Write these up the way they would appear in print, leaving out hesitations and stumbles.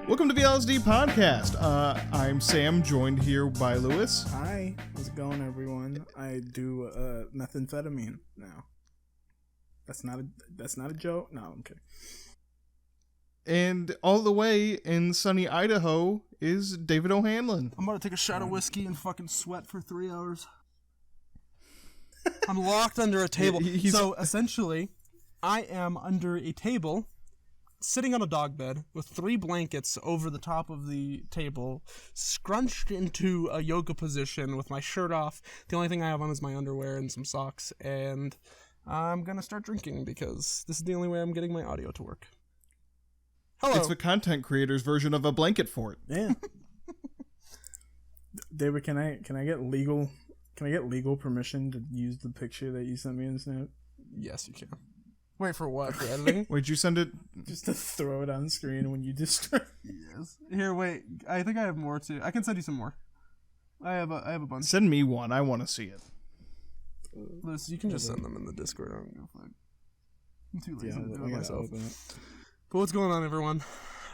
Welcome to the L.S.D podcast. I'm Sam, joined here by Lewis. Hi, how's it going, everyone? I do methamphetamine now. That's not a joke. No, I'm kidding. And all the way in sunny Idaho is David O'Hanlon. I'm about to take a shot of whiskey and fucking sweat for 3 hours. I'm locked under a table. So essentially, I am under a table, sitting on a dog bed with 3 blankets over the top of the table, scrunched into a yoga position with my shirt off. The only thing I have on is my underwear and some socks, and I'm gonna start drinking because this is the only way I'm getting my audio to work. Hello. It's the content creator's version of a blanket fort. Yeah. David, can I get legal permission to use the picture that you sent me in Snap? Yes, you can. Wait, for what? For editing? Wait, you send it? Just to throw it on screen when you destroy. Yes. Here, wait. I think I have more too. I can send you some more. I have a bunch. Send me one. I want to see it. Liz, you can just send them in the Discord. I don't give a fuck. I'm too lazy to do it myself. But what's going on, everyone?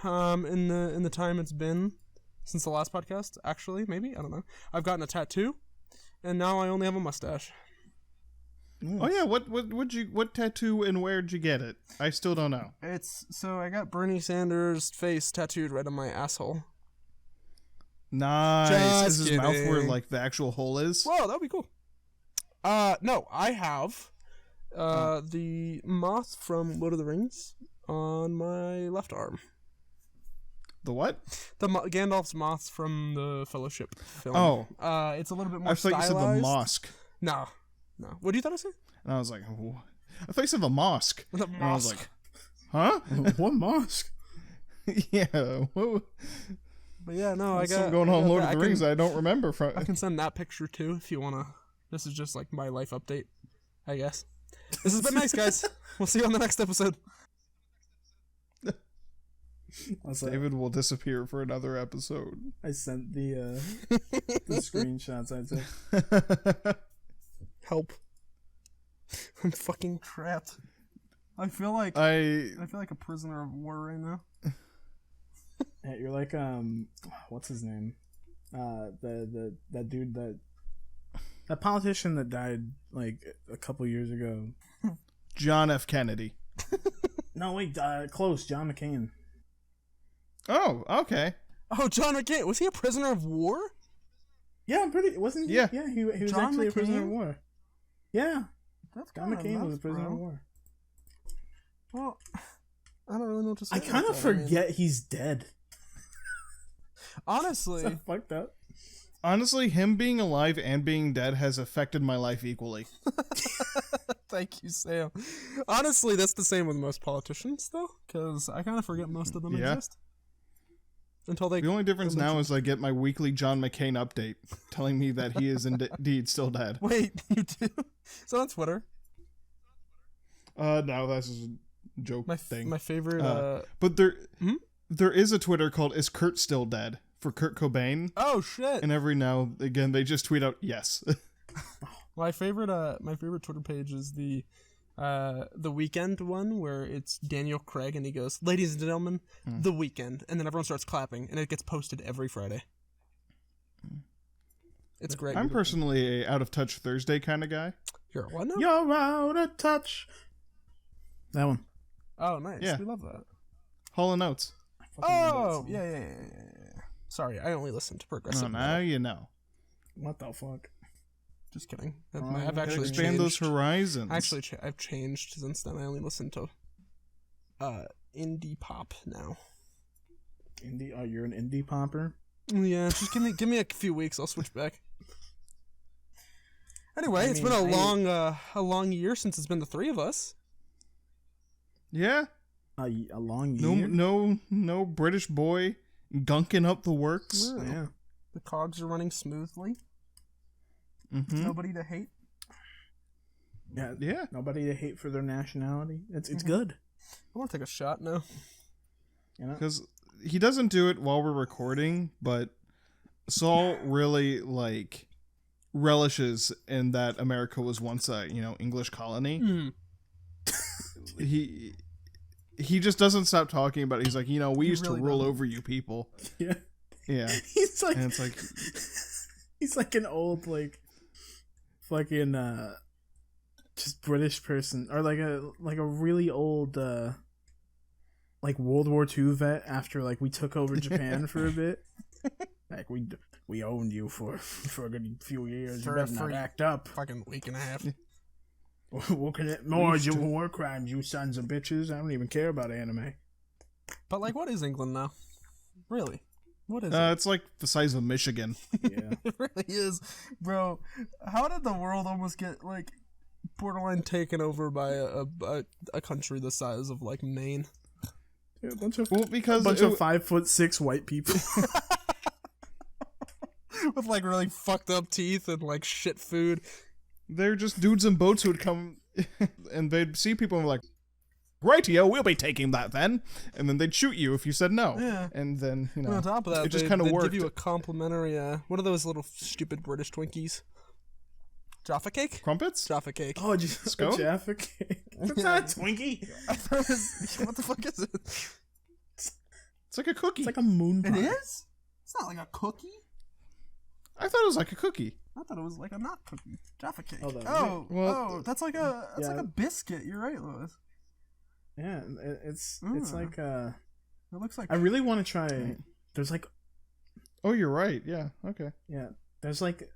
In the time it's been since the last podcast, actually, maybe, I don't know. I've gotten a tattoo, and now I only have a mustache. Nice. Oh yeah, what tattoo and where'd you get it? I still don't know. So I got Bernie Sanders' face tattooed right on my asshole. Nice. Just is his kidding. mouth where like the actual hole is? Whoa, that'd be cool. No, I have the moth from Lord of the Rings on my left arm. The what? The Gandalf's moth from the Fellowship film. Oh. It's a little bit more I thought stylized. you said the mosque. No. What do you thought I said? And I was like, oh. I thought you said the mosque. The And I was mosque. like, huh? What mosque? Yeah. Whoa. But yeah, no, What's I got going on Lord that. of the Rings I don't remember from. I can send that picture too if you wanna. This is just like my life update, I guess. This has been nice, guys. We'll see you on the next episode. David will disappear for another episode. I sent the screenshots. I said, Help. I'm fucking trapped. I feel like a prisoner of war right now. yeah, you're like what's his name? That dude that politician that died like a couple years ago. John F. Kennedy. No, wait, close. John McCain. Oh, okay. Oh, John McCain. Was he a prisoner of war? Yeah, I'm pretty. Wasn't he? Yeah. Yeah, he was John actually a prisoner McCain? of war. Yeah, That's John McCain was a prisoner of war. Well, I don't really know what to say. I kind of forget he's dead. Honestly, So fucked up. Honestly, him being alive and being dead has affected my life equally. thank you, Sam. Honestly, that's the same with most politicians, though, because I kind of forget most of them Yeah. exist. Until they. The only difference now is I get my weekly John McCain update telling me that he is indeed still dead. Wait, you do? So on Twitter. No, that's just a joke thing. My favorite. But there is a Twitter called "Is Kurt Still Dead?" for Kurt Cobain, Oh shit! and every now and again they just tweet out yes. My favorite Twitter page is the Weekend one where it's Daniel Craig and he goes, "Ladies and gentlemen, The Weekend," and then everyone starts clapping and it gets posted every Friday. It's great. I'm personally a out of touch Thursday kind of guy. You're what now? You're out of touch. That one. Oh, nice. Yeah. We love that. Hall and Oates. Oh, yeah. Sorry, I only listen to progressive. Oh, now you know. What the fuck? Just kidding. Oh, I've gotta actually Expand those changed. horizons. Actually, I've changed since then. I only listen to indie pop now. Indie? Oh, you're an indie popper? Yeah, just give me a few weeks. I'll switch back. Anyway, it's been a long year since it's been the 3 of us. Yeah. A long year? No British boy gunking up the works. Yeah. The cogs are running smoothly. Mm-hmm. Nobody to hate. Yeah. Nobody to hate for their nationality. It's good. I want to take a shot now. You know? Because he doesn't do it while we're recording, but Saul really relishes in that America was once a English colony. Mm. he just doesn't stop talking about it. He's like, we used really to rule doesn't. over you people. Yeah. Yeah. He's like, And it's like, he's like an old, like, fucking, just British person, or like a really old, like World War II vet after like we took over Japan for a bit. Like we owned you for a good few years. You better not act up. Fucking week and a half. What can it more war crimes, you sons of bitches? I don't even care about anime. But like, what is England now? Really? What is it? it's like the size of Michigan. Yeah. It really is, bro. How did the world almost get like borderline taken over by a country the size of like Maine? Yeah, a bunch of 5'6" white people with like really fucked up teeth and like shit food. They're just dudes in boats who would come and they'd see people and be like, rightio, we'll be taking that then. And then they'd shoot you if you said no. Yeah. And then, And on top of that, it just kind of worked. give you a complimentary, what are those little stupid British Twinkies? Jaffa cake? Crumpets? Jaffa cake. Oh, just Scone? Jaffa cake. It's not a Twinkie. I thought it was, what the fuck is it? It's like a cookie. It's like a moon pie. It is? It's not like a cookie? I thought it was like a cookie. I thought it was like a not cookie. Jaffa cake. Hold on. Well, that's like like a biscuit. You're right, Louis. Yeah, it's like It looks like I really want to try. There's like Oh, you're right. Yeah. Okay. yeah, there's like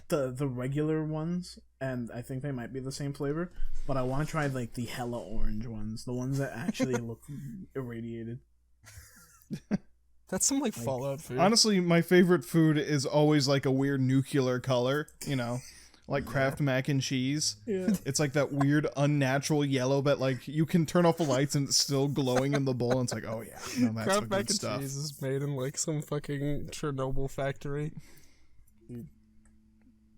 the regular ones, and I think they might be the same flavor. But I want to try like the hella orange ones, the ones that actually look irradiated. that's some like Fallout food. Honestly, my favorite food is always like a weird nuclear color, like Kraft mac and cheese. Yeah. It's like that weird unnatural yellow, but like you can turn off the lights and it's still glowing in the bowl. And it's like, oh yeah, no, that's Kraft the mac good and stuff. cheese is made in like some fucking Chernobyl factory.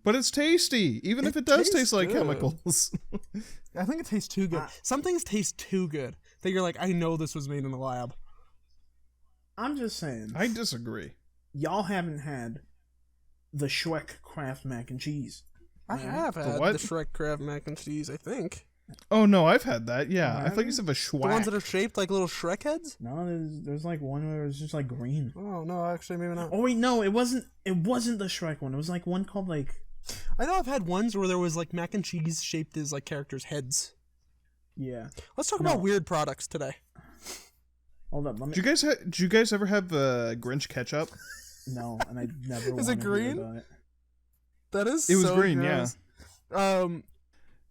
But it's tasty, even if it does tastes taste like good. chemicals. I think it tastes too good. Some things taste too good that you're like, I know this was made in the lab. I'm just saying, I disagree. y'all haven't had the Shrek Kraft mac and cheese. I have had what? the Shrek Kraft mac and cheese, I think. Oh no, I've had that. Yeah, I Have thought you you? said the The ones that schwack. are shaped like little Shrek heads? No, there's like one where it's just like green. Oh, no, actually, maybe not. Oh wait, no, it wasn't the Shrek one. It was like one called like I know I've had ones where there was like mac and cheese shaped as like characters' heads. yeah. Let's talk No. about weird products today. Hold up, let me. Did you guys ever have the Grinch ketchup? No, and I never. Is it wanna hear green? about it. That is It was so green, gross.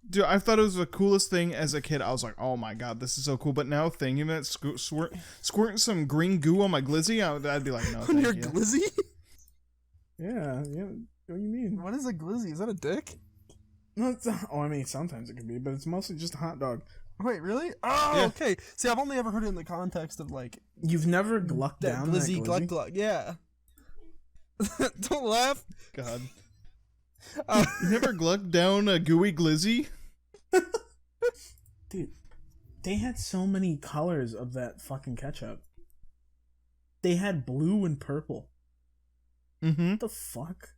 Dude, I thought it was the coolest thing as a kid. I was like, oh my god, this is so cool. But now thinking of it, squirting some green goo on my glizzy, I'd be like, no, On thank your you. glizzy? Yeah. What do you mean? What is a glizzy? Is that a dick? No, it's not, I mean sometimes it can be, but it's mostly just a hot dog. Wait, really? Oh, Yeah. okay. See, I've only ever heard it in the context of like You've never glucked that down glizzy, that gluck glizzy? gluck. Yeah. Don't laugh. God. Uh, You never glucked down a gooey glizzy? Dude, they had so many colors of that fucking ketchup. They had blue and purple. Mm-hmm. What the fuck?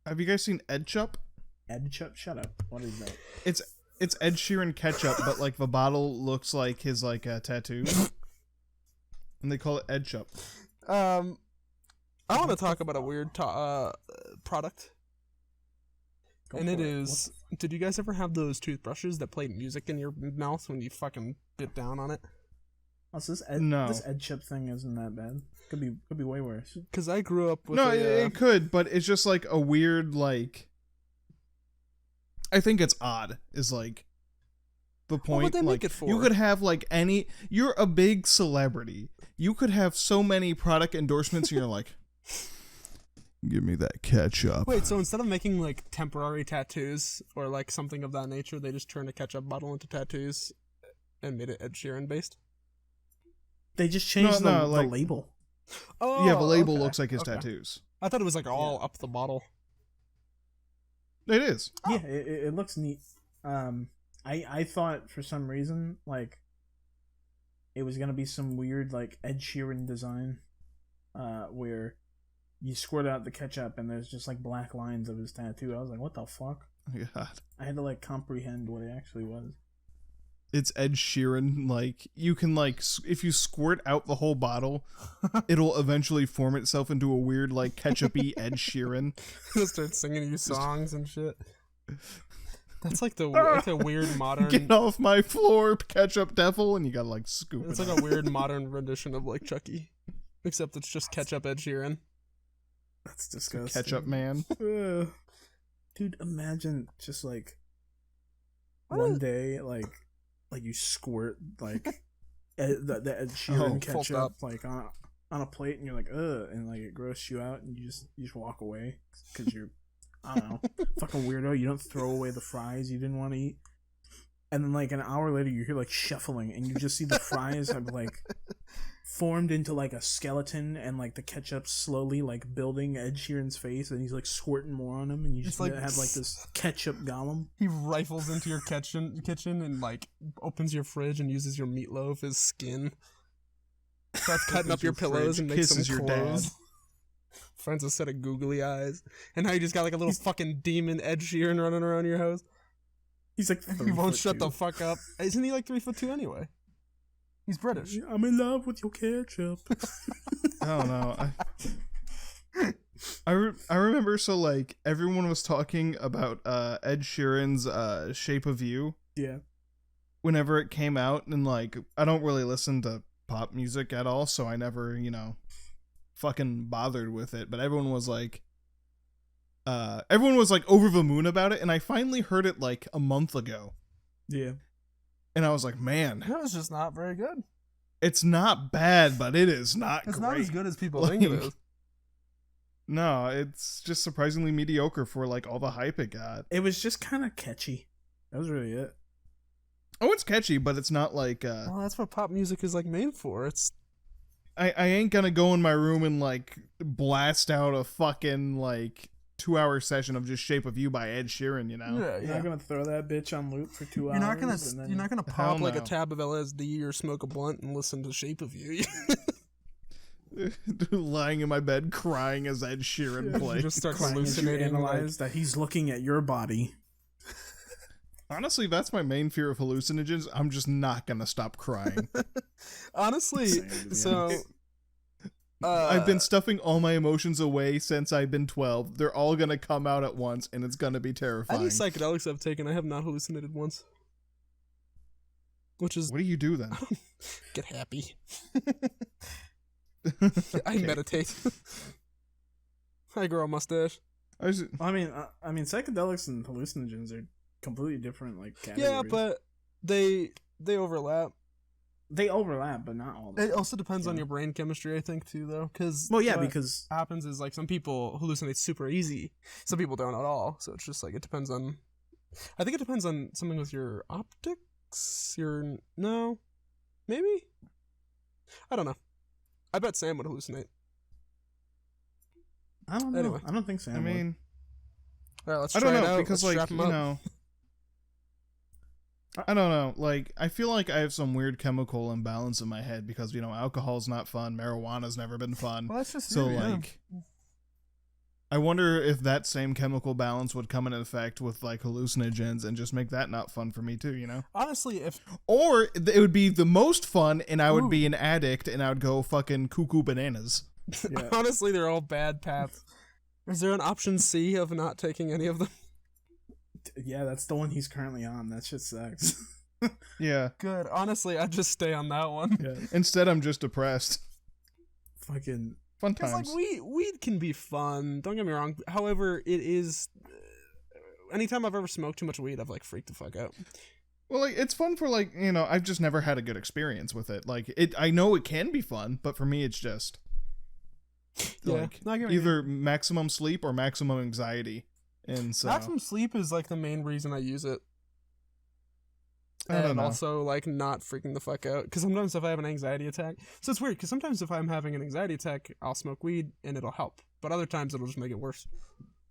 Have you guys seen Edchup? Ketchup? Shut up. What is that? It's Ed Sheeran ketchup, but like the bottle looks like his like tattoo. And they call it Edchup. I want to talk about a weird product. Go And it for is, did you guys ever have those toothbrushes that played music in your mouth when you fucking bit down on it? Oh, so this No. this Edchup thing isn't that bad. Could be way worse. Because I grew up with No, a, it could, but it's just like a weird like. I think it's odd. Is like the point. would they like, make it for? You could have like any. You're a big celebrity. You could have so many product endorsements, and you're like, give me that ketchup. Wait, so instead of making like temporary tattoos or like something of that nature, they just turned a ketchup bottle into tattoos and made it Ed Sheeran based? They just changed No, the like- label. Oh, Yeah, the label okay, looks like his okay. tattoos. I thought it was like all up the bottle. It is. Oh. Yeah, it looks neat. I thought for some reason like it was gonna be some weird like Ed Sheeran design, where you squirt out the ketchup and there's just like black lines of his tattoo. I was like, what the fuck? God. I had to like comprehend what it actually was. it's Ed Sheeran. Like, you can, like, if you squirt out the whole bottle, it'll eventually form itself into a weird, like, ketchup-y Ed Sheeran. He'll start singing you songs and shit. That's like the weird modern... Get off my floor, ketchup devil, and you gotta, like, scoop it. It's like a weird modern rendition of, like, Chucky. Except it's just ketchup Ed Sheeran. That's disgusting. Ketchup man. Dude, imagine just, like, one day, like you squirt, like, the Ed Sheeran ketchup, like, on a plate, and you're like, ugh, and, like, it grosses you out, and you just walk away, because you're, I don't know, fucking weirdo. You don't throw away the fries you didn't want to eat. And then, like, an hour later, you hear, like, shuffling, and you just see the fries have, like, formed into, like, a skeleton, and, like, the ketchup slowly, like, building Ed Sheeran's face, and he's, like, squirting more on him, and you just, like, have, like, this ketchup golem. He rifles into your kitchen and, like, opens your fridge and uses your meatloaf as skin. Starts cutting up your pillows and makes them your clothes. dad. Finds a set of googly eyes. And now you just got, like, a little fucking demon Ed Sheeran running around your house. He's like, he won't shut the fuck up. Isn't he like 3'2" anyway? He's British. I'm in love with your ketchup. I don't know. I remember, so, like, everyone was talking about Ed Sheeran's Shape of You. Yeah. Whenever it came out, and, like, I don't really listen to pop music at all, so I never, fucking bothered with it, but everyone was like over the moon about it, and I finally heard it like a month ago. Yeah. And I was like, man, it was just not very good. It's not bad, but it is not It's great. not as good as people think it is. No, it's just surprisingly mediocre for, like, all the hype it got. It was just kind of catchy. That was really it. Oh, it's catchy, but it's not like well, that's what pop music is, like, made for. It's I ain't gonna go in my room and, like, blast out a fucking, like, 2-hour session of just Shape of You by Ed Sheeran, Yeah, You're not gonna throw that bitch on loop for 2 hours. You're not gonna pop like no. a tab of LSD or smoke a blunt and listen to Shape of You. Lying in my bed crying as Ed Sheeran plays. You just start Crying as you hallucinating. analyze that he's looking at your body. Honestly, that's my main fear of hallucinogens. I'm just not gonna stop crying. Honestly, Same, so I've been stuffing all my emotions away since I've been 12. They're all gonna come out at once, and it's gonna be terrifying. any psychedelics I've taken, I have not hallucinated once. Which is What do you do then? get happy. I meditate. I grow a mustache. I mean, psychedelics and hallucinogens are completely different, like, categories. Yeah, but they overlap. They overlap, but not all. It also depends on your brain chemistry, I think, too, though. Because because what happens is, like, some people hallucinate super easy. Some people don't at all. So it's just, like, it depends on... I think it depends on something with your optics. No? Maybe? I don't know. I bet Sam would hallucinate. I don't know. Anyway. I don't think so. I mean, All right, let's I try don't it know, out. because, Let's like, strap him up. I don't know. Like, I feel like I have some weird chemical imbalance in my head because, alcohol's not fun. Marijuana's never been fun. Well, that's just So, it, yeah. like, I wonder if that same chemical balance would come into effect with, like, hallucinogens and just make that not fun for me, too, Honestly, if... Or it would be the most fun, and I would Ooh. be an addict, and I would go fucking cuckoo bananas. Yeah. Honestly, they're all bad paths. Is there an option C of not taking any of them? Yeah, that's the one he's currently on. That shit sucks. Yeah. Good. Honestly, I'd just stay on that one. Yeah. Instead, I'm just depressed. Fucking... Fun Because, times. like, weed can be fun. Don't get me wrong. However, it is... anytime I've ever smoked too much weed, I've, like, freaked the fuck out. Well, like, it's fun for, like, I've just never had a good experience with it. Like, I know it can be fun, but for me, it's just... like, no, I get what you either maximum sleep or maximum anxiety. And so... Maximum sleep is, like, the main reason I use it. I don't And know. also, like, not freaking the fuck out. Because sometimes if I have an anxiety attack... So it's weird, because sometimes if I'm having an anxiety attack, I'll smoke weed, and it'll help. But other times, it'll just make it worse.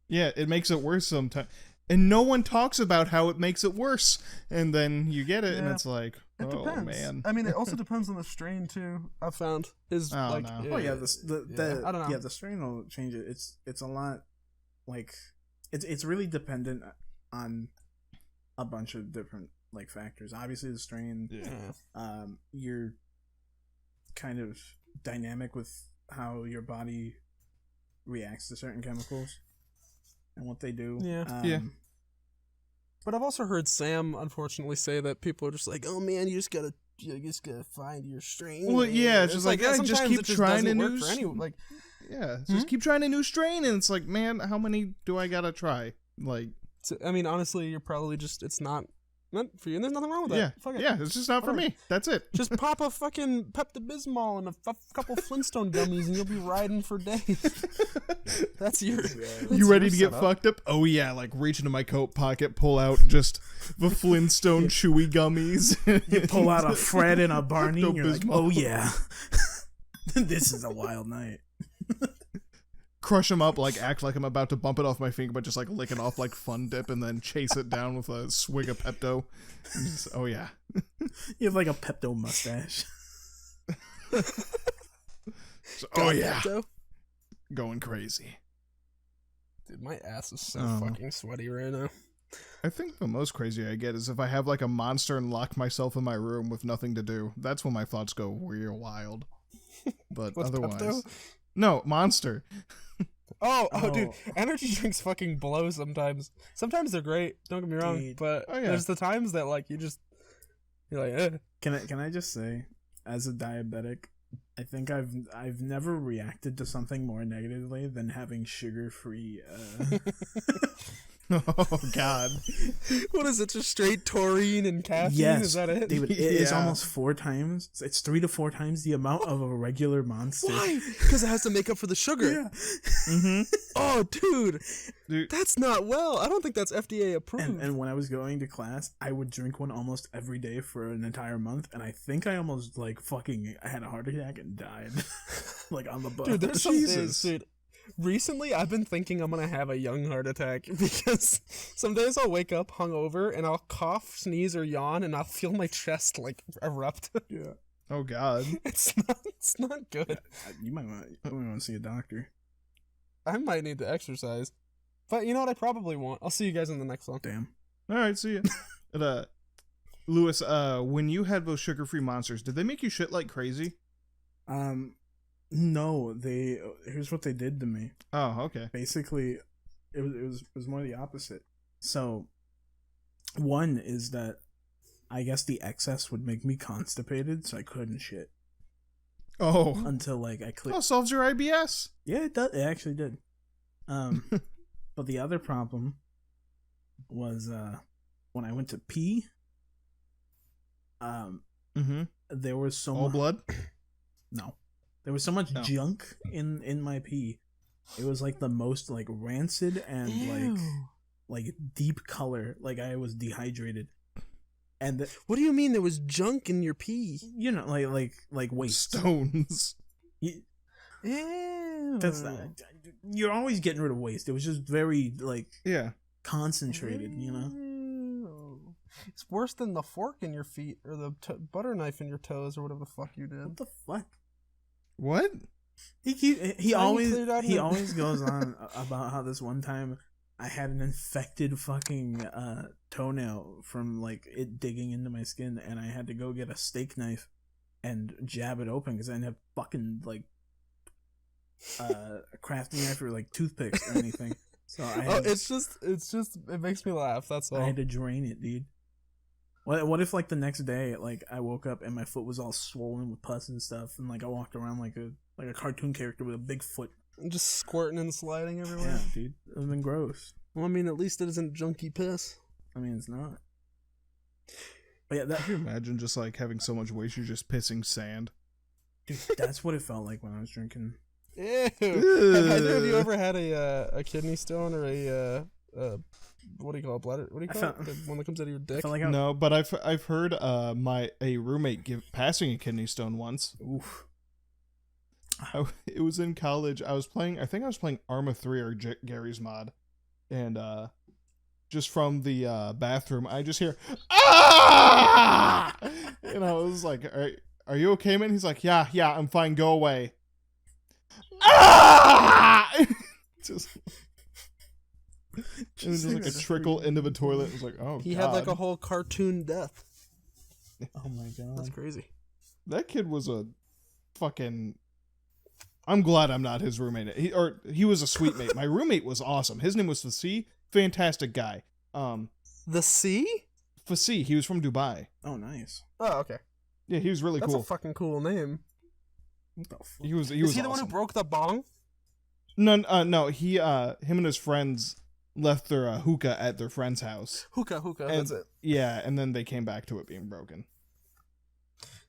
Yeah, it makes it worse sometimes. And no one talks about how it makes it worse. And then you get it, and Yeah. it's like, It oh, depends. man. I mean, it also depends on the strain, too, I've found. Is, Oh, like... no. Oh yeah, I don't know. Yeah, the strain will change it. It's a lot, like, it's really dependent on a bunch of different like factors. Obviously, the strain. Yeah. Your kind of dynamic with how your body reacts to certain chemicals and what they do. Yeah. But I've also heard Sam, unfortunately, say that people are just like, "Oh man, you just gotta find your strain." Well, yeah, it's just like yeah, just keep trying a new. Just keep trying a new strain, and it's like, man, how many do I gotta try? Like, I mean, honestly, you're probably just it's not for you, and there's nothing wrong with that. Yeah, it's just not for me. That's it. Just pop a fucking Pepto-Bismol and a couple Flintstone gummies, and you'll be riding for days. That's your. You ready to get fucked up? Oh yeah, like reach into my coat pocket, pull out just the Flintstone chewy gummies. You pull out a Fred and a Barney, and you're like, oh yeah, this is a wild night. Crush them up, like act like I'm about to bump it off my finger, but just like lick it off like Fun Dip, and then chase it down with a swig of Pepto. Just, oh yeah, you have like a Pepto mustache. Oh yeah, Pepto? Going crazy. Dude, my ass is so fucking sweaty right now. I think the most crazy I get is if I have like a monster and lock myself in my room with nothing to do. That's when my thoughts go real wild. But otherwise, Pepto? No, monster. Oh, dude, energy drinks fucking blow sometimes. Sometimes they're great. Don't get me wrong, Dude. but there's the times that like you're like, eh. Can I just say, as a diabetic, I think I've never reacted to something more negatively than having sugar-free. Oh God! What is it? Just straight taurine and caffeine? Yes, Is that it? David, it is almost 4 times. It's 3 to 4 times the amount of a regular monster. Why? Because it has to make up for the sugar. Yeah. Mm-hmm. Oh, dude, that's not well. I don't think that's FDA approved. And when I was going to class, I would drink one almost every day for an entire month, and I think I almost I had a heart attack and died, like on the bus. Dude, there's some days, dude. Recently, I've been thinking I'm gonna have a young heart attack because some days I'll wake up hungover and I'll cough, sneeze, or yawn, and I'll feel my chest like erupt. Yeah. Oh God. It's not good. Yeah, you might want to see a doctor. I might need to exercise, but you know what? I probably won't. I'll see you guys in the next one. Damn. All right, see ya. And, Lewis, when you had those sugar-free monsters, did they make you shit like crazy? No, here's what they did to me. Oh, okay. Basically, it was more the opposite. So, one is that I guess the excess would make me constipated, so I couldn't shit. Oh. Until I clicked. Oh, solves your IBS. Yeah, it does. It actually did. But the other problem was when I went to pee. There was so much blood. No. There was so much junk in my pee. It was like the most rancid and like deep color. Like I was dehydrated. And what do you mean there was junk in your pee? You know, like waste stones. Ew. That's not. You're always getting rid of waste. It was just very concentrated. You know. It's worse than the fork in your feet or the butter knife in your toes or whatever the fuck you did. What the fuck? What? He always goes on about how this one time I had an infected fucking toenail from it digging into my skin, and I had to go get a steak knife and jab it open because I didn't have fucking a crafting knife or toothpicks or anything. So it's just it makes me laugh. That's all. I had to drain it, dude. What if the next day I woke up and my foot was all swollen with pus and stuff, and I walked around like a cartoon character with a big foot, just squirting and sliding everywhere? Yeah, dude, it would have been gross. Well, I mean, at least it isn't junky piss. I mean, it's not. But yeah, Can you imagine just having so much waste you're just pissing sand? Dude, that's what it felt like when I was drinking. Ew. Have either of you ever had a kidney stone or a what do you call it, bladder? What do you call it? The one that comes out of your dick? No, but I've heard a roommate passing a kidney stone once. Oof. It was in college. I think I was playing Arma 3 or Gary's Mod, and just from the bathroom, I just hear ah, and I was like, "Are you okay, man?" He's like, "Yeah, I'm fine. Go away." Ah! Just And then just like a trickle into the toilet. It was like, oh, He God. had like a whole cartoon death. Oh my god. That's crazy. That kid was a fucking... I'm glad I'm not his roommate. He was a sweet mate. My roommate was awesome. His name was Fasi. Fantastic guy. The sea? Fasi. He was from Dubai. Oh, nice. Oh, okay. Yeah, he was really That's cool. a fucking cool name. What the fuck? He was Is he the awesome. one who broke the bong? No. He him and his friends left their hookah at their friend's house. Hookah, And- that's it. Yeah, and then they came back to it being broken.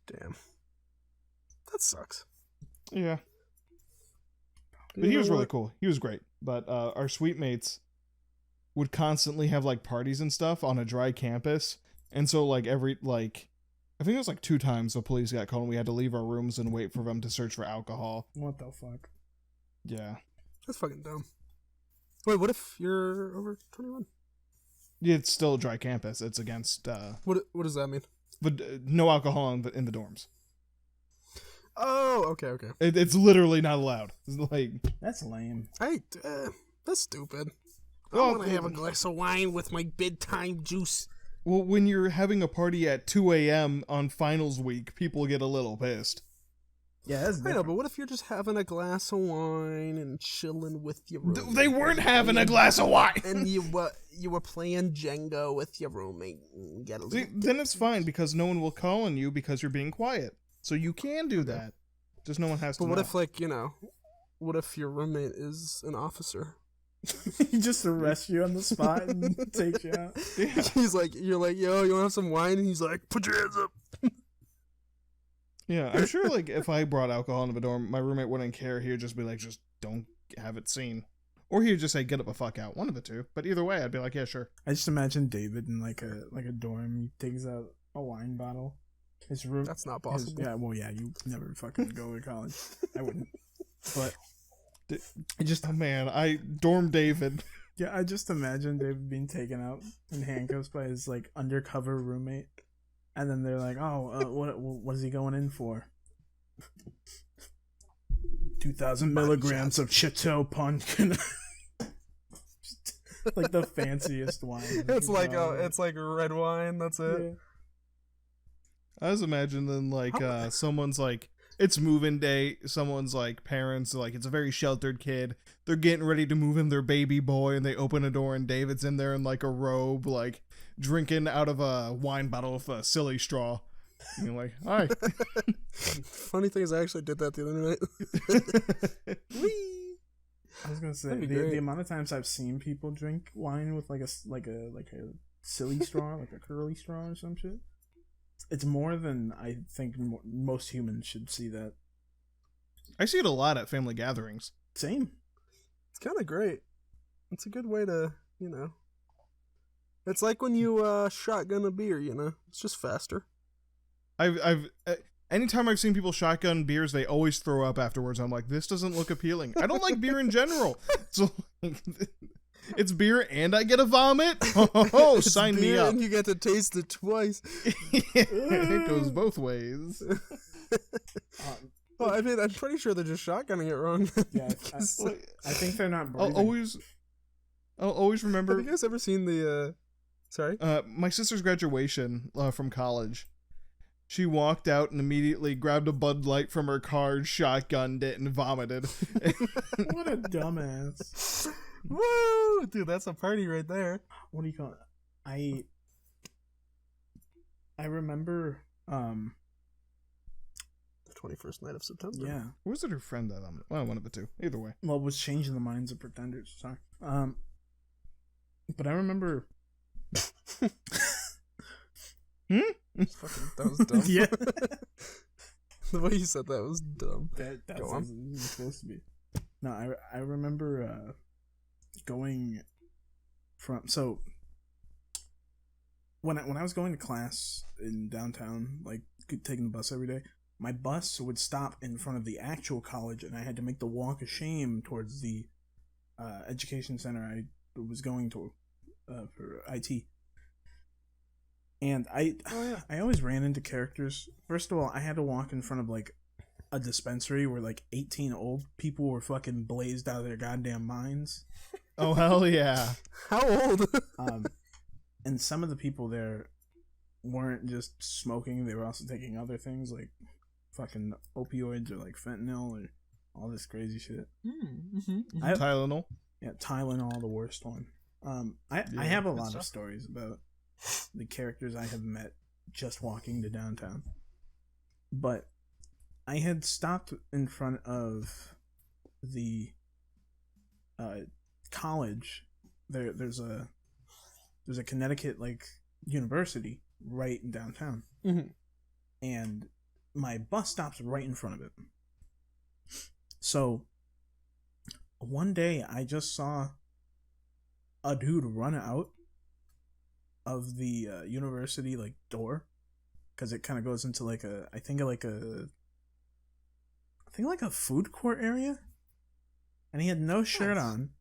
Damn. That sucks. Yeah. But You he know was really what? cool. He was great. But our suite mates would constantly have like parties and stuff on a dry campus. And so like I think it was like 2 times the police got called and we had to leave our rooms and wait for them to search for alcohol. What the fuck? Yeah. That's fucking dumb. Wait, what if you're over 21? Yeah, it's still a dry campus. It's against What does that mean? but no alcohol in the dorms. Oh, okay. It's literally not allowed. It's like That's lame. That's stupid. Well, I want to have a glass of wine with my bedtime juice. well, when you're having a party at 2 a.m. on finals week, people get a little pissed. Yeah, that's I know, different. but what if you're just having a glass of wine and chilling with your roommate? They weren't having a glass of wine. And you were playing Jenga with your roommate. And get a See, little then it's fine because no one will call on you because you're being quiet. So you can do that. Just no one has to But what know. if, what if your roommate is an officer? He just arrests you on the spot and takes you out. Yeah. You're like, yo, you want to have some wine? And he's like, put your hands up. Yeah, I'm sure like if I brought alcohol into the dorm, my roommate wouldn't care. He would just be like, just don't have it seen. Or he would just say, get up the fuck out. One of the two. But either way, I'd be like, yeah, sure. I just imagine David in like a dorm. He takes out a wine bottle. His room. That's not possible. You never fucking go to college. I wouldn't. But Oh man, dorm David. yeah, I just imagine David being taken out in handcuffs by his like undercover roommate, and then they're like, "Oh, what is he going in for?" 2,000 milligrams of Chateau Pumpkin. Like the fanciest wine. It's like red wine. That's it. Yeah. I was imagining like someone's like it's move-in day. Someone's like parents like it's a very sheltered kid. They're getting ready to move in their baby boy, and they open a door, and David's in there in like a robe, like drinking out of a wine bottle with a silly straw. And you're like, all right. Funny thing is, I actually did that the other night. Whee! I was gonna say That'd be the great. amount of times I've seen people drink wine with like a silly straw, like a curly straw or some shit. It's more than I think most humans should see that. I see it a lot at family gatherings. Same. It's kind of great. It's a good way to, It's like when you shotgun a beer, It's just faster. Anytime I've seen people shotgun beers, they always throw up afterwards. I'm like, this doesn't look appealing. I don't like beer in general. So it's beer and I get a vomit. Oh, It's sign me beer up. And you get to taste it twice. It goes both ways. Well, I mean, I'm pretty sure they're just shotgunning it wrong. Yeah, I think they're not I'll breathing. always Have remember you guys ever seen the? Sorry. my sister's graduation from college. She walked out and immediately grabbed a Bud Light from her car, shotgunned it, and vomited. What a dumbass. Woo, dude, that's a party right there. What do you call it? I remember The 21st night of September. yeah. Or was it her friend that well, one of the two. Either way. Well, it was changing the minds of pretenders. Sorry. But I remember. Fucking, that was dumb. Yeah. The way you said that was dumb. That Go on. wasn't supposed to be. No, I remember going from when I was going to class in downtown, like taking the bus every day, my bus would stop in front of the actual college, and I had to make the walk of shame towards the education center I was going to for IT. And I always ran into characters. First of all, I had to walk in front of like a dispensary where like 18 old people were fucking blazed out of their goddamn minds. Oh, hell yeah. How old? And some of the people there weren't just smoking; they were also taking other things like fucking opioids or like fentanyl or all this crazy shit. Tylenol. Yeah, Tylenol, the worst one. I have a lot of stories about the characters I have met just walking to downtown. But I had stopped in front of the college. There's a Connecticut like university right in downtown, and my bus stops right in front of it. So one day I just saw a dude run out of the university like door, because it kind of goes into like I think like a food court area, and he had no shirt on.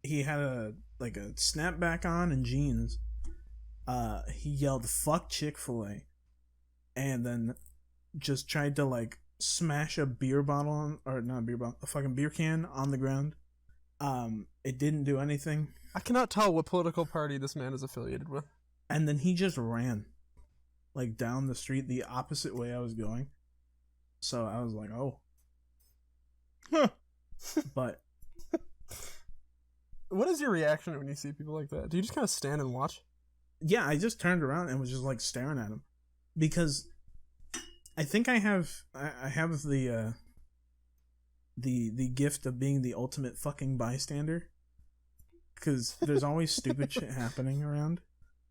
He had a snapback on and jeans. He yelled "fuck Chick-fil-A," and then just tried to like smash a beer bottle a fucking beer can on the ground. It didn't do anything. I cannot tell what political party this man is affiliated with. And then he just ran like down the street the opposite way I was going. So I was like, oh. Huh. But what is your reaction when you see people like that? Do you just kind of stand and watch? Yeah, I just turned around and was just like staring at him, because I think I have the gift of being the ultimate fucking bystander, because there's always stupid shit happening around.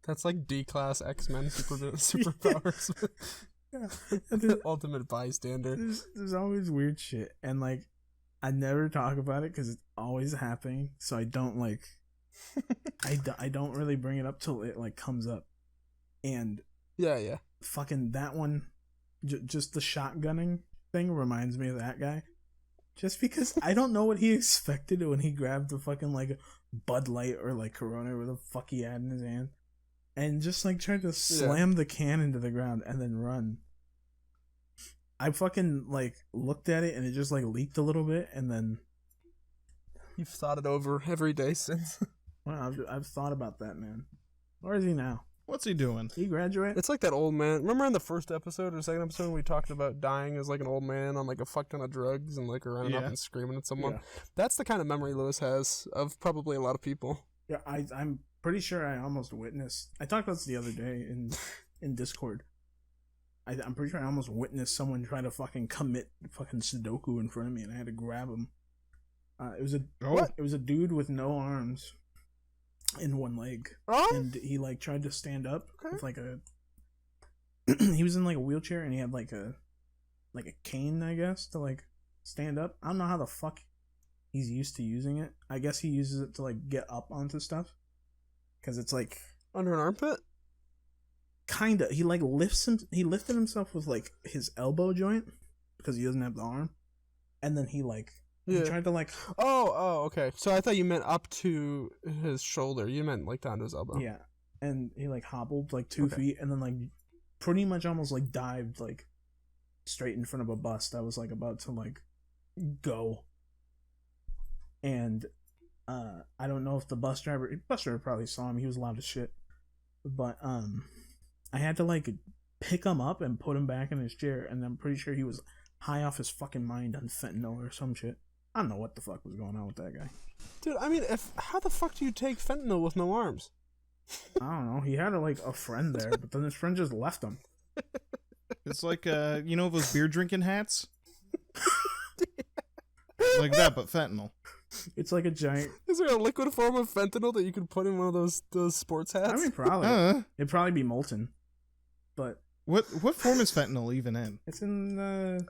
That's like D-class X-Men superpowers. Yeah. Ultimate bystander. There's always weird shit, and like I never talk about it because it's always happening, so I don't like I don't really bring it up till it like comes up. And yeah, fucking that one, just the shotgunning thing reminds me of that guy. Just because I don't know what he expected when he grabbed the fucking like Bud Light or like Corona or the fuck he had in his hand, and just like tried to slam the can into the ground and then run. I fucking like looked at it and it just like leaked a little bit, and then you've thought it over every day since. Well, I've thought about that, man. Where is he now? What's he doing? He graduated? It's like that old man. Remember in the first episode or second episode when we talked about dying as like an old man on like a fuck ton of drugs and like running up and screaming at someone? Yeah. That's the kind of memory Lewis has of probably a lot of people. Yeah, I'm pretty sure I almost witnessed. I talked about this the other day in Discord. I'm pretty sure I almost witnessed someone try to fucking commit fucking Sudoku in front of me, and I had to grab him. It was a dude with no arms in one leg, and he like tried to stand up with like a. He was in like a wheelchair, and he had like a cane, I guess, to like stand up. I don't know how the fuck he's used to using it. I guess he uses it to like get up onto stuff, because it's like under an armpit. Kinda. He like lifted himself with like his elbow joint because he doesn't have the arm, and then he tried to like. Oh, okay. So I thought you meant up to his shoulder. You meant like down to his elbow. Yeah, and he like hobbled like 2 feet, and then like pretty much almost like dived like straight in front of a bus that was like about to like go. And I don't know if the bus driver probably saw him. He was loud as shit, but I had to like pick him up and put him back in his chair, and I'm pretty sure he was high off his fucking mind on fentanyl or some shit. I don't know what the fuck was going on with that guy. Dude, I mean, how the fuck do you take fentanyl with no arms? I don't know. He had a friend there, but then his friend just left him. It's like those beer drinking hats? Like that, but fentanyl. It's like a giant. Is there a liquid form of fentanyl that you could put in one of those sports hats? I mean, probably. It'd probably be molten. But what form is fentanyl even in? It's in.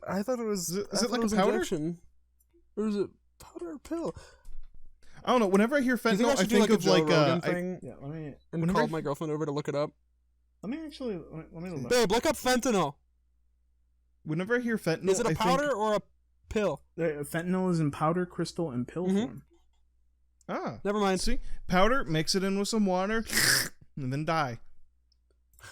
I thought it was. Is it like a powder? Injection. Or is it powder or pill? I don't know. Whenever I hear fentanyl, I think of like a thing. Yeah, let me. And called my girlfriend over to look it up. Let me look. Babe, look up fentanyl. Whenever I hear fentanyl, is it a powder or a pill? Fentanyl is in powder, crystal, and pill form. Ah, never mind. See, powder, mix it in with some water, and then die.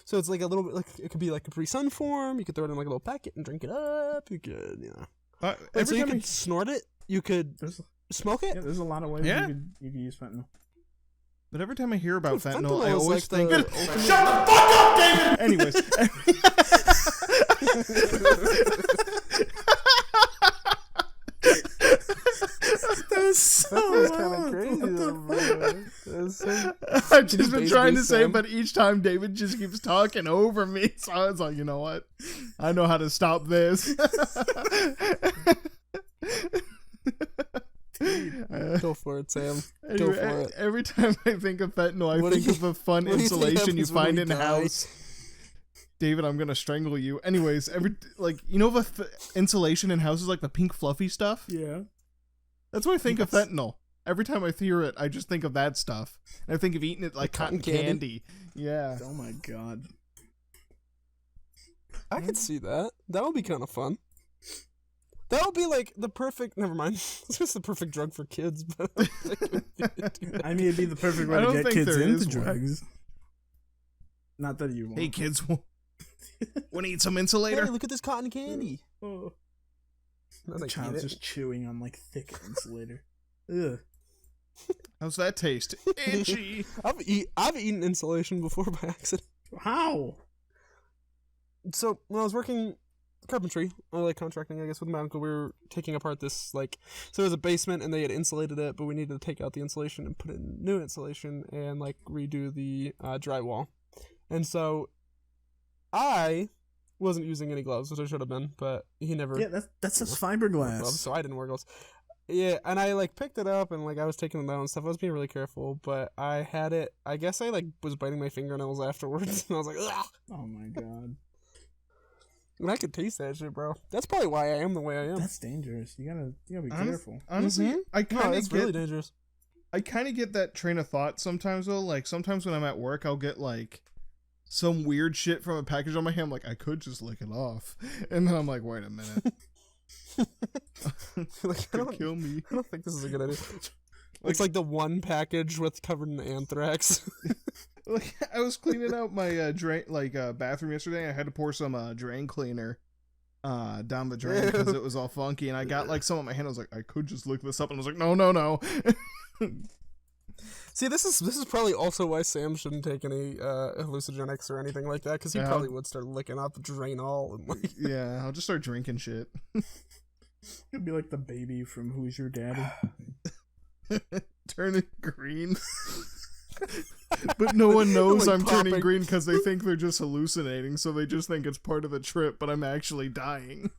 So it's like a little bit like it could be like Capri Sun form. You could throw it in like a little packet and drink it up. You could, so you could snort it. You could smoke it. Yeah, there's a lot of ways Yeah. you could use fentanyl. But every time I hear about Dude, fentanyl, I is always like think. the Shut the fuck up, David. Anyways. That's so kind of crazy, though, bro. I've just been trying to say, Sam. but each time David just keeps talking over me, so I was like, you know what? I know how to stop this. Go for it, Sam. Go Anyway, for it. every time I think of fentanyl, I What do think you- of a fun what do you think insulation you happens when find we in die? house. David, I'm gonna strangle you. Anyways, the insulation in houses, like the pink fluffy stuff. Yeah. That's what I think of Yes. fentanyl. Every time I hear it, I just think of that stuff. And I think of eating it like cotton candy. Yeah. Oh my god. I could see that. That would be kind of fun. That would be like the perfect. Never mind. It's just the perfect drug for kids. But I don't think it would be too I mean, it'd be the perfect way I to don't get think kids there into is one. drugs. Not that you won't. Hey kids, want to eat some Hey, insulator? look at this cotton candy. Oh. I was The like, child's eat it. just chewing on like thick insulator. Ugh. How's that taste? Itchy. I've eaten insulation before by accident. How? So when I was working carpentry, or like contracting, I guess, with my uncle, we were taking apart this so there was a basement and they had insulated it, but we needed to take out the insulation and put in new insulation and like redo the drywall. And so I wasn't using any gloves, which I should have been, but he never. Yeah, that's just wore fiberglass. gloves, so I didn't wear gloves. Yeah, and I like picked it up and like I was taking them down and stuff. I was being really careful, but I had it. I guess I like was biting my fingernails afterwards, and I was like, ugh. Oh my god. And I could taste that shit, bro. That's probably why I am the way I am. That's dangerous. You gotta be careful. Honestly, Mhm. I No, kind it's of really get. dangerous. I kind of get that train of thought sometimes though. Like sometimes when I'm at work, I'll get like some weird shit from a package on my hand. Like I could just lick it off, and then I'm like, wait a minute, Like, I could don't, kill me. I don't think this is a good idea. It's like the one package with covered in anthrax. Like I was cleaning out my drain, bathroom yesterday. And I had to pour some drain cleaner down the drain because Ew. it was all funky, and I got like some on my hand. I was like, I could just lick this up, and I was like, no. See, this is probably also why Sam shouldn't take any hallucinogenics or anything like that, because he Yeah. probably would start licking out the drain all and like. Yeah, I'll just start drinking shit. You'd be like the baby from Who's Your Daddy? Turning green. But no one knows Like I'm turning popping. green because they think they're just hallucinating, so they just think it's part of the trip, but I'm actually dying.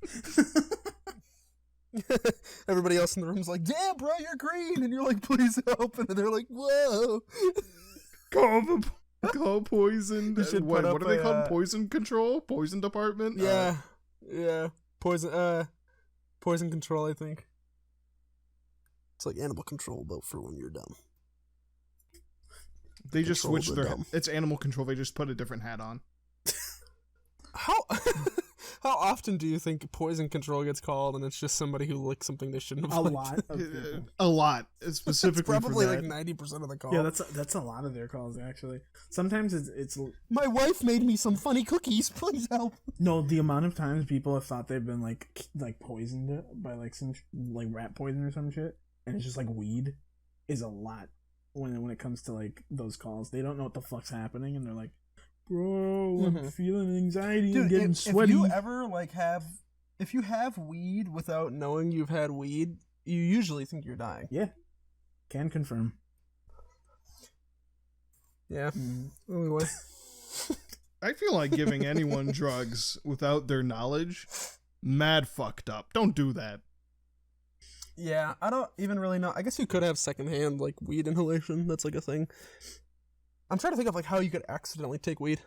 Everybody else in the room's like, "Yeah, bro, you're green," and you're like, "Please help!" And they're like, "Whoa!" Call poison. You should What put are up they a, called? Poison control? Poison department? Yeah, poison control. I think it's like animal control, but for when you're dumb. They just Control switched the their. dumb. It's animal control. They just put a different hat on. How how often do you think poison control gets called, and it's just somebody who licked something they shouldn't have? A licked? lot of people. A lot, specifically It's probably for like that. 90% of the call. Yeah, that's a lot of their calls actually. Sometimes it's My wife made me some funny cookies. Please help. no, the amount of times people have thought they've been like poisoned by like some like rat poison or some shit, and it's just like weed, is a lot when it comes to like those calls. They don't know what the fuck's happening, and they're like, "Bro, I'm Mhm. feeling anxiety and Dude, getting if sweaty." you ever if you have weed without knowing you've had weed, you usually think you're dying. Yeah, can confirm. Yeah. Mm. Anyway. I feel like giving anyone drugs without their knowledge, mad fucked up. Don't do that. Yeah, I don't even really know. I guess you could have secondhand like weed inhalation. That's like a thing. I'm trying to think of like how you could accidentally take weed.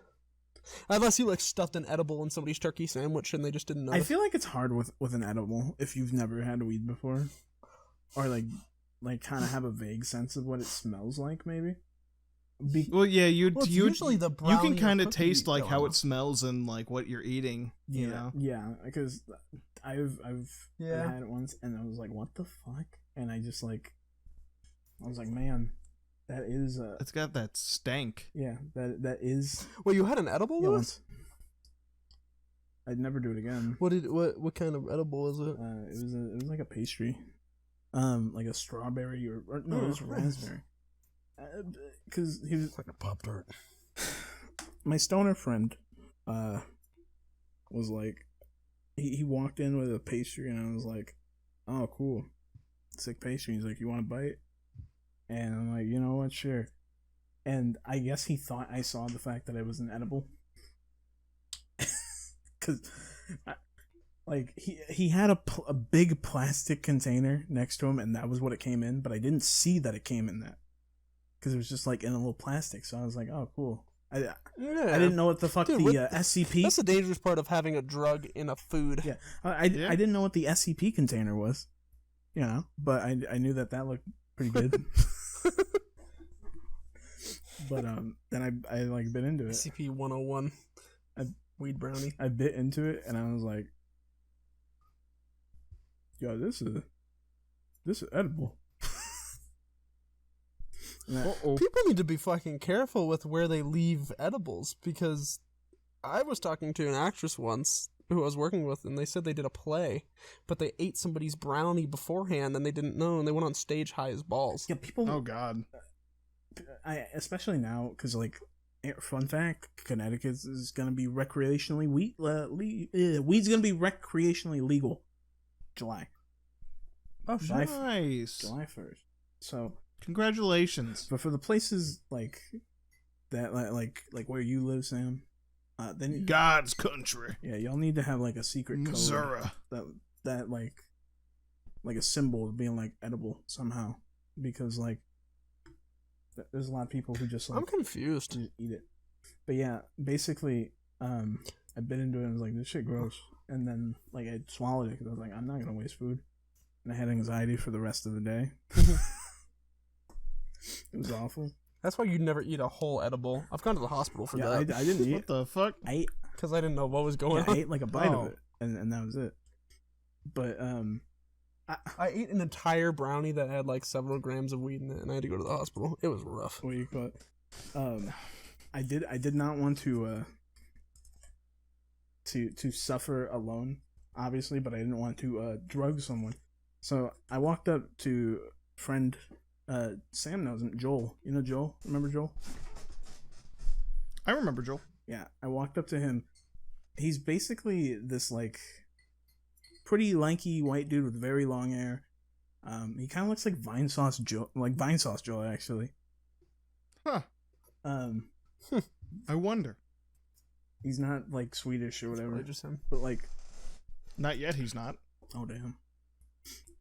Unless you like stuffed an edible in somebody's turkey sandwich and they just didn't know. I feel like it's hard with an edible if you've never had weed before, or like kind of have a vague sense of what it smells like, maybe. Well, yeah, Well, it's usually the you brownie can or kind of cookie taste like how dilemma. it smells and like what you're eating. You know. Yeah, because I've Yeah. had it once and I was like, what the fuck? And I just like, I was like, man, that is It's got that stank. yeah, that is Wait, you had an edible yeah, once? I'd never do it again. What kind of edible was it? It was like a pastry. like a strawberry or no, it was raspberry. Because he was like a Pop-Tart. My stoner friend, was like, he walked in with a pastry, and I was like, oh, cool, sick pastry. He's like, you want a bite? And I'm like, you know what, sure. And I guess he thought I saw the fact that it was an edible, because, like, he had a big plastic container next to him, and that was what it came in. But I didn't see that it came in that, because it was just like in a little plastic. So I was like, oh, cool. I didn't know what the fuck SCP. That's the dangerous part of having a drug in a food. Yeah, I didn't know what the SCP container was, you know, but I knew that looked pretty good. But then I like bit into it. SCP 101. Weed brownie. I bit into it and I was like, yo, this is edible. People need to be fucking careful with where they leave edibles, because I was talking to an actress once who I was working with, and they said they did a play, but they ate somebody's brownie beforehand and they didn't know, and they went on stage high as balls. Yeah, people. Oh God. Especially now, because like, fun fact, Connecticut is gonna be recreationally weed's gonna be recreationally legal, July. Oh, nice. July 1st. So. Congratulations. But for the places like that, like where you live, Sam, then God's country. Yeah, y'all need to have like a secret code Missouri. that like a symbol of being like edible somehow, because like there's a lot of people who just like I'm confused. Just eat it. But yeah, basically, I bit into it and was like, this shit gross, and then like I swallowed it because I was like, I'm not gonna waste food, and I had anxiety for the rest of the day. It was awful. That's why you'd never eat a whole edible. I've gone to the hospital for that. I didn't eat. What the fuck? I ate because I didn't know what was going on. I ate like a bite of it, and that was it. But I ate an entire brownie that had like several grams of weed in it, and I had to go to the hospital. It was rough. What do you call it? I did not want to suffer alone, obviously, but I didn't want to drug someone. So I walked up to friend. Sam knows him, Joel. You know Joel? Remember Joel? I remember Joel. Yeah, I walked up to him. He's basically this like pretty lanky white dude with very long hair. He kind of looks like Vine Sauce Joe, actually. Huh. I wonder. He's not like Swedish or whatever. Just him. But like, not yet. He's not. Oh damn.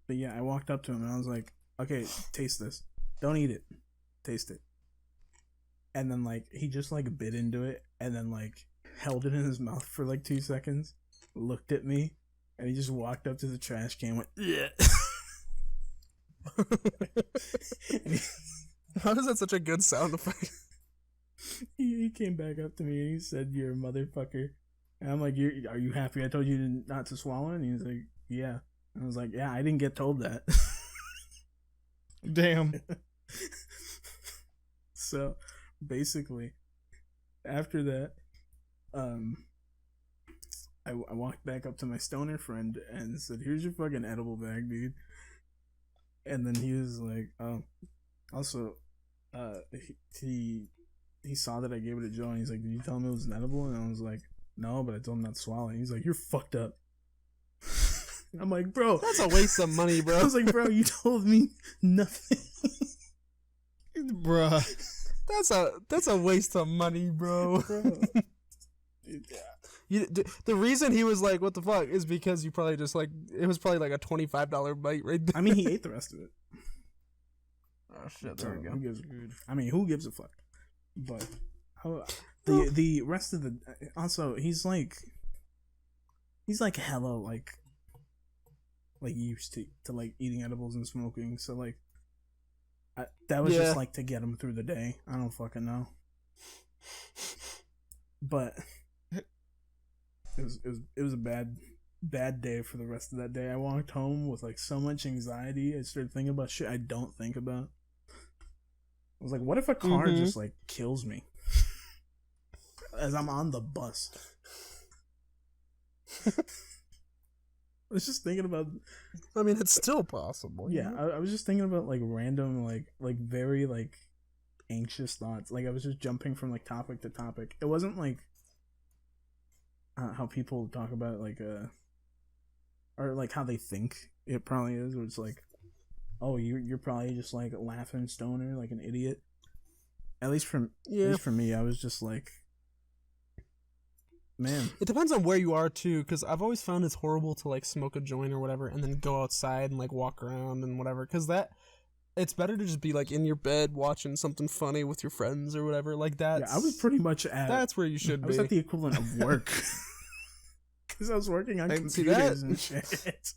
But yeah, I walked up to him and I was like, okay, taste this. Don't eat it. Taste it. And then, like, he just, like, bit into it and then, like, held it in his mouth for, like, 2 seconds, looked at me, and he just walked up to the trash can and went, yeah. How is that such a good sound effect? He came back up to me and he said, you're a motherfucker. And I'm like, are you happy I told you not to swallow? And he was like, yeah. And I was like, yeah, I didn't get told that. Damn. So basically, after that, I walked back up to my stoner friend and said, here's your fucking edible bag, dude. And then he was like, oh, also, he saw that I gave it to Joe and he's like, did you tell him it was an edible? And I was like, no, but I told him not to swallow it. He's like, you're fucked up. I'm like, bro, that's a waste of money, bro. I was like, bro, you told me nothing. Bruh. That's a waste of money, bro. The reason he was like, what the fuck, is because you probably just like, it was probably like a $25 bite right there. I mean, he ate the rest of it. Oh shit, there we go. Who gives a fuck? But the rest of the, also he's like hella like used to like eating edibles and smoking, so like that was just like to get him through the day. I don't fucking know, but it was a bad day for the rest of that day. I walked home with like so much anxiety. I started thinking about shit I don't think about. I was like, what if a car just like kills me as I'm on the bus? was just thinking about. I mean, it's still possible. Yeah, I was just thinking about like random, like very like anxious thoughts. Like I was just jumping from like topic to topic. It wasn't like how people talk about like or like how they think it probably is. Where it's like, oh, you're probably just like laughing stoner like an idiot. At least for me, I was just like, man. It depends on where you are too, because I've always found it's horrible to like smoke a joint or whatever, and then go outside and like walk around and whatever. Because it's better to just be like in your bed watching something funny with your friends or whatever. Like that. Yeah, I was pretty much that's where you should be. I was at the equivalent of work, because I was working on computers and shit.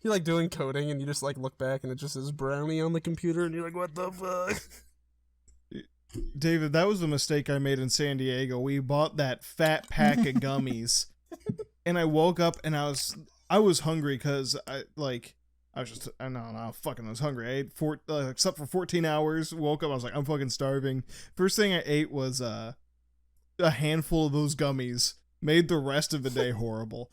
You're like doing coding and you just like look back and it just says brownie on the computer and you're like, what the fuck? David, that was a mistake I made in San Diego. We bought that fat pack of gummies, and I woke up and I was hungry because I was hungry. I ate slept for 14 hours. Woke up, I was like, I'm fucking starving. First thing I ate was a handful of those gummies. Made the rest of the day horrible.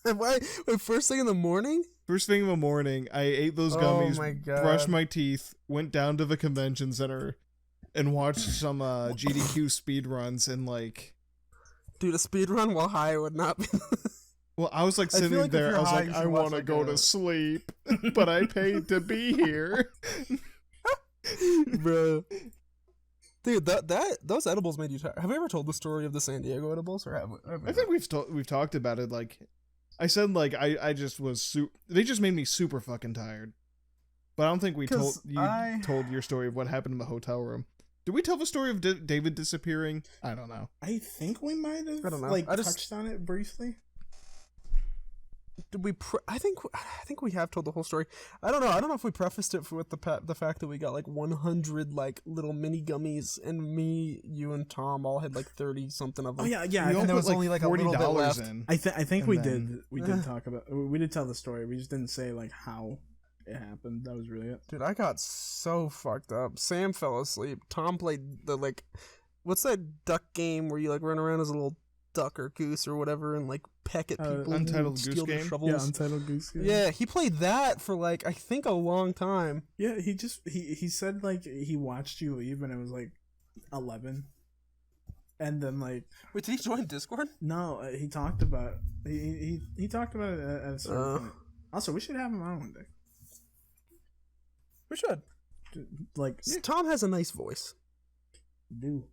Wait, first thing in the morning? First thing in the morning, I ate those gummies, my God. brushed my teeth, went down to the convention center, and watched some GDQ speed runs and like... Dude, a speed run while high would not be... Well, I was like sitting like there, I was high, like, I want to go to sleep, but I paid to be here. Bro. Dude, those edibles made you tired. Have we ever told the story of the San Diego edibles, or have we I think we've talked about it. Like, I said, like I just was they just made me super fucking tired. But I don't think we told your story of what happened in the hotel room. Did we tell the story of David disappearing? I don't know. I think we might have. I don't know. Like touched on it briefly. Did we? I think we have told the whole story. I don't know. I don't know if we prefaced it with the fact that we got like 100 like little mini gummies, and me, you, and Tom all had like 30 something of them. Oh yeah. And there was only like $40 left. in. I think we did talk about. We did tell the story. We just didn't say like how it happened. That was really it. Dude, I got so fucked up. Sam fell asleep. Tom played the like, what's that duck game where you like run around as a little duck or goose or whatever and like peck at people Untitled and steal Goose their Game? shovels. Yeah, Untitled Goose Game. Yeah, he played that for like I think a long time. Yeah, he said like he watched you leave and it was like 11, and then like Wait, did he join Discord? no, he talked about he talked about it at a certain point. Also, we should have him on one day. We should. Like Tom has a nice voice. do.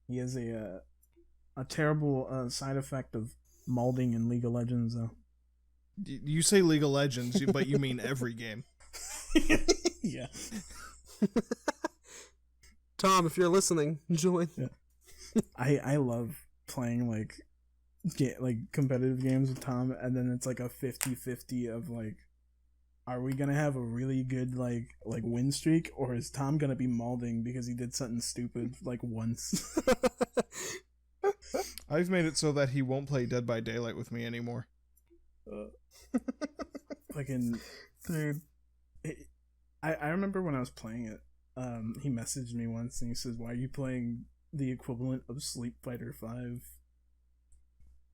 He has a terrible side effect of malding in League of Legends, though. You say League of Legends, but you mean every game. Yeah. Tom, if you're listening, join. Yeah. I love playing like competitive games with Tom, and then it's like a 50-50 of like, are we gonna have a really good like win streak, or is Tom gonna be malding because he did something stupid like once? I've made it so that he won't play Dead by Daylight with me anymore. Fucking Dude. I remember when I was playing it, he messaged me once and he says, "Why are you playing the equivalent of Sleep Fighter 5,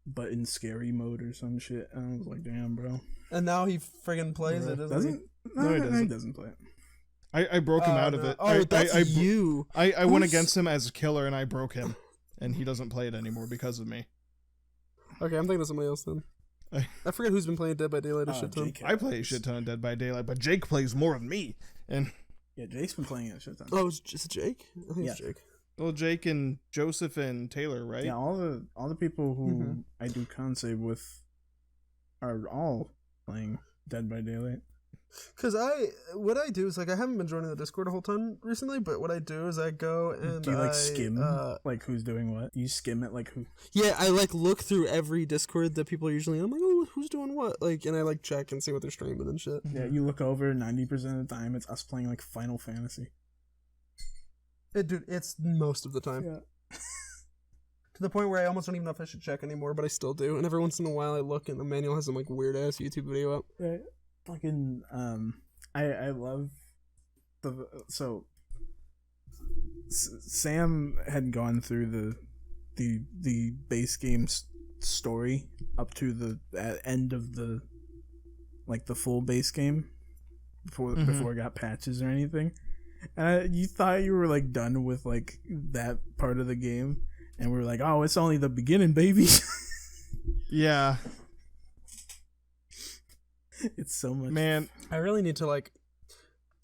but in scary mode or some shit?" And I was like, "Damn, bro." And now he friggin' plays it, doesn't he? No, he doesn't. He doesn't play it. I broke him out of it. Oh, that's you. I went against him as a killer and I broke him. And he doesn't play it anymore because of me. Okay, I'm thinking of somebody else then. I forget who's been playing Dead by Daylight a shit ton. I play a shit ton of Dead by Daylight, but Jake plays more than me. And yeah, Jake's been playing it a shit ton. Oh, is it Jake? I think it's Jake. Well, Jake and Joseph and Taylor, right? Yeah, all the people who I do con-save with are all playing Dead by Daylight. Because what I do is like I haven't been joining the Discord a whole ton recently, but what I do is I go and do you like skim like who's doing what? You skim it like who? Yeah, I like look through every Discord that people are usually in. I'm like, oh, who's doing what? Like, and I like check and see what they're streaming and shit. Yeah, you look over 90% of the time it's us playing like Final Fantasy. Dude, it's most of the time. Yeah. To the point where I almost don't even know if I should check anymore, but I still do. And every once in a while I look and Emmanuel has some like weird ass YouTube video up. Right. Fucking I love Sam had gone through the base game's story up to the end of the full base game before it got patches or anything. And you thought you were like done with like that part of the game, and we were like, oh, it's only the beginning, baby. Yeah. It's so much. Man, I really need to like.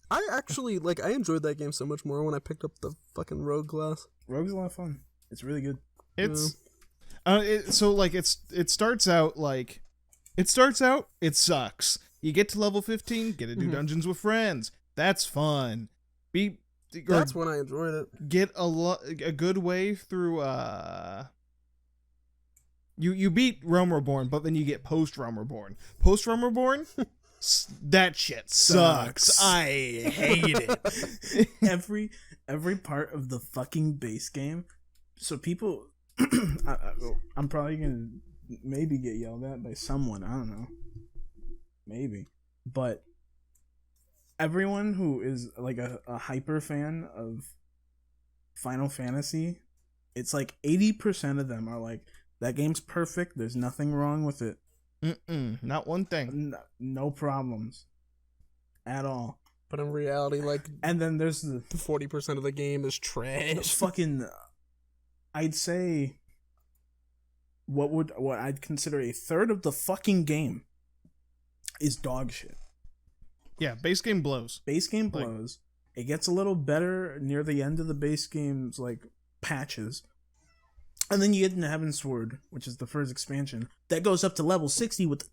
I actually like. I enjoyed that game so much more when I picked up the fucking Rogue class. Rogue's a lot of fun. It's really good. it's so like it starts out, it sucks. You get to level 15, get to do dungeons with friends. That's fun. That's when I enjoyed it. Get a good way through you beat Realm Reborn, but then you get post Realm Reborn. Post Realm Reborn, that shit sucks. I hate it. Every part of the fucking base game. So people, I'm probably gonna maybe get yelled at by someone. I don't know. Maybe, but everyone who is like a hyper fan of Final Fantasy, it's like 80% of them are like, that game's perfect. There's nothing wrong with it. Not one thing. No problems at all. But in reality, like, and then there's the 40% of the game is trash. Fucking, I'd say, what I'd consider a third of the fucking game is dog shit. Yeah, base game blows. Base game blows. It gets a little better near the end of the base game's like patches. And then you get into Heaven's Sword, which is the first expansion. That goes up to level 60 with...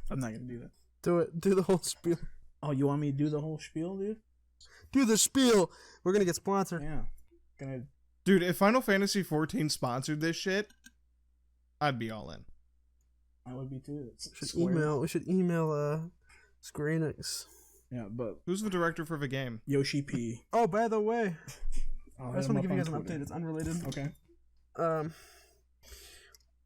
I'm not going to do that. Do it. Do the whole spiel. Oh, you want me to do the whole spiel, dude? Do the spiel. We're going to get sponsored. Yeah. Dude, if Final Fantasy 14 sponsored this shit, I'd be all in. I would be too. We should email Square Enix. Yeah, but... Who's the director for the game? Yoshi P. Oh, by the way... I just want to give you guys an update. It's unrelated. Okay.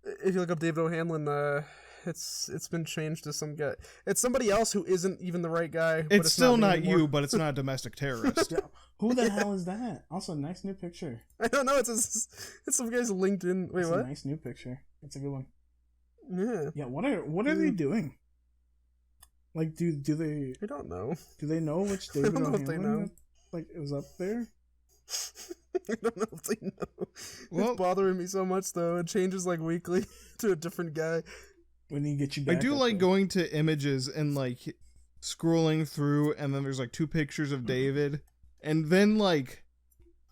If you look up David O'Hanlon, it's been changed to some guy. It's somebody else who isn't even the right guy. It's still not you, but it's not a domestic terrorist. Who the hell is that? Also, nice new picture. I don't know. It's some guy's LinkedIn. Wait, what? A nice new picture. It's a good one. Yeah. Yeah. What are they doing? Like, do they? I don't know. Do they know which David O'Hanlon? They know. Like, it was up there. I don't know if they know. Well, it's bothering me so much though. It changes like weekly to a different guy. We need to get you back. I do like going to images and like scrolling through, and then there's like 2 pictures of David, and then like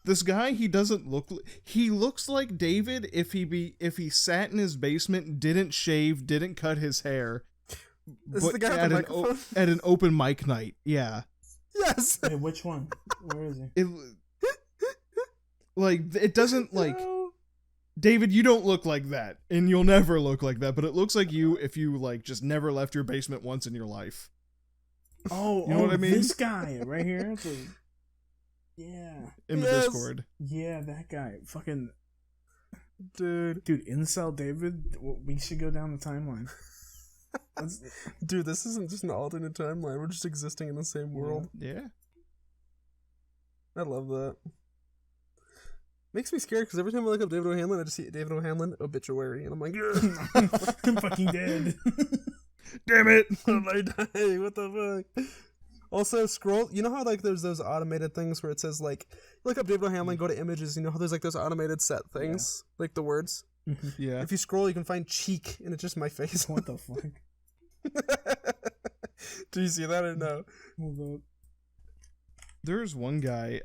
this guy, he doesn't look. He looks like David if he sat in his basement, didn't shave, didn't cut his hair. This is the guy with the microphone? At an open mic night. Yeah. Yes. Wait, which one? Where is he? It doesn't like David, you don't look like that, and you'll never look like that, but it looks like you if you like just never left your basement once in your life. Oh, you know what I mean? This guy right here. Yeah. In the Discord. Yeah, that guy. Fucking dude, incel David. We should go down the timeline. Dude, this isn't just an alternate timeline. We're just existing in the same world. Yeah. I love that. Makes me scared because every time I look up David O'Hanlon, I just see David O'Hanlon obituary, and I'm like, I'm fucking dead. Damn it! I'm like, hey, what the fuck? Also, scroll. You know how like there's those automated things where it says like, look up David O'Hanlon, go to images. You know how there's like those automated set things, like the words. Yeah. If you scroll, you can find cheek, and it's just my face. What the fuck? Do you see that or no? Hold up. There's one guy.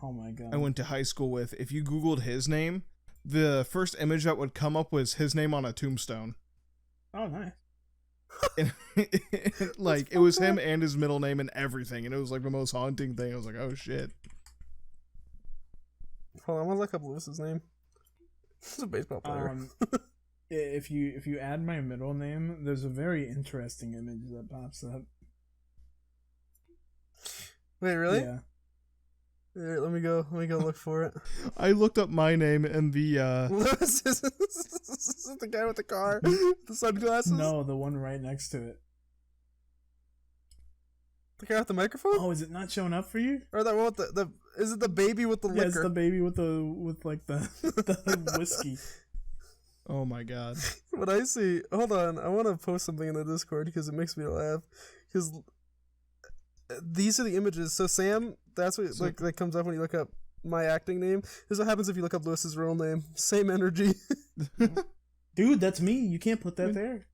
Oh my god. I went to high school with. If you Googled his name, the first image that would come up was his name on a tombstone. Oh, nice. And, like, it was him and his middle name and everything, and it was like the most haunting thing. I was like, oh shit. Hold on, I'm gonna look up Lewis's name. He's a baseball player. If you add my middle name, there's a very interesting image that pops up. Wait, really? Yeah. Alright, let me go look for it. I looked up my name and the Lewis, is this the guy with the car? The sunglasses? No, the one right next to it. The guy with the microphone? Oh, is it not showing up for you? Or that one with the is it the baby with the Yeah, it's liquor? the baby with like the the whiskey. Oh my god. What I see, hold on, I want to post something in the Discord because it makes me laugh. Because these are the images. So Sam, that's what like that comes up when you look up my acting name. This is what happens if you look up Lewis's real name. Same energy. Dude, that's me. You can't put that there.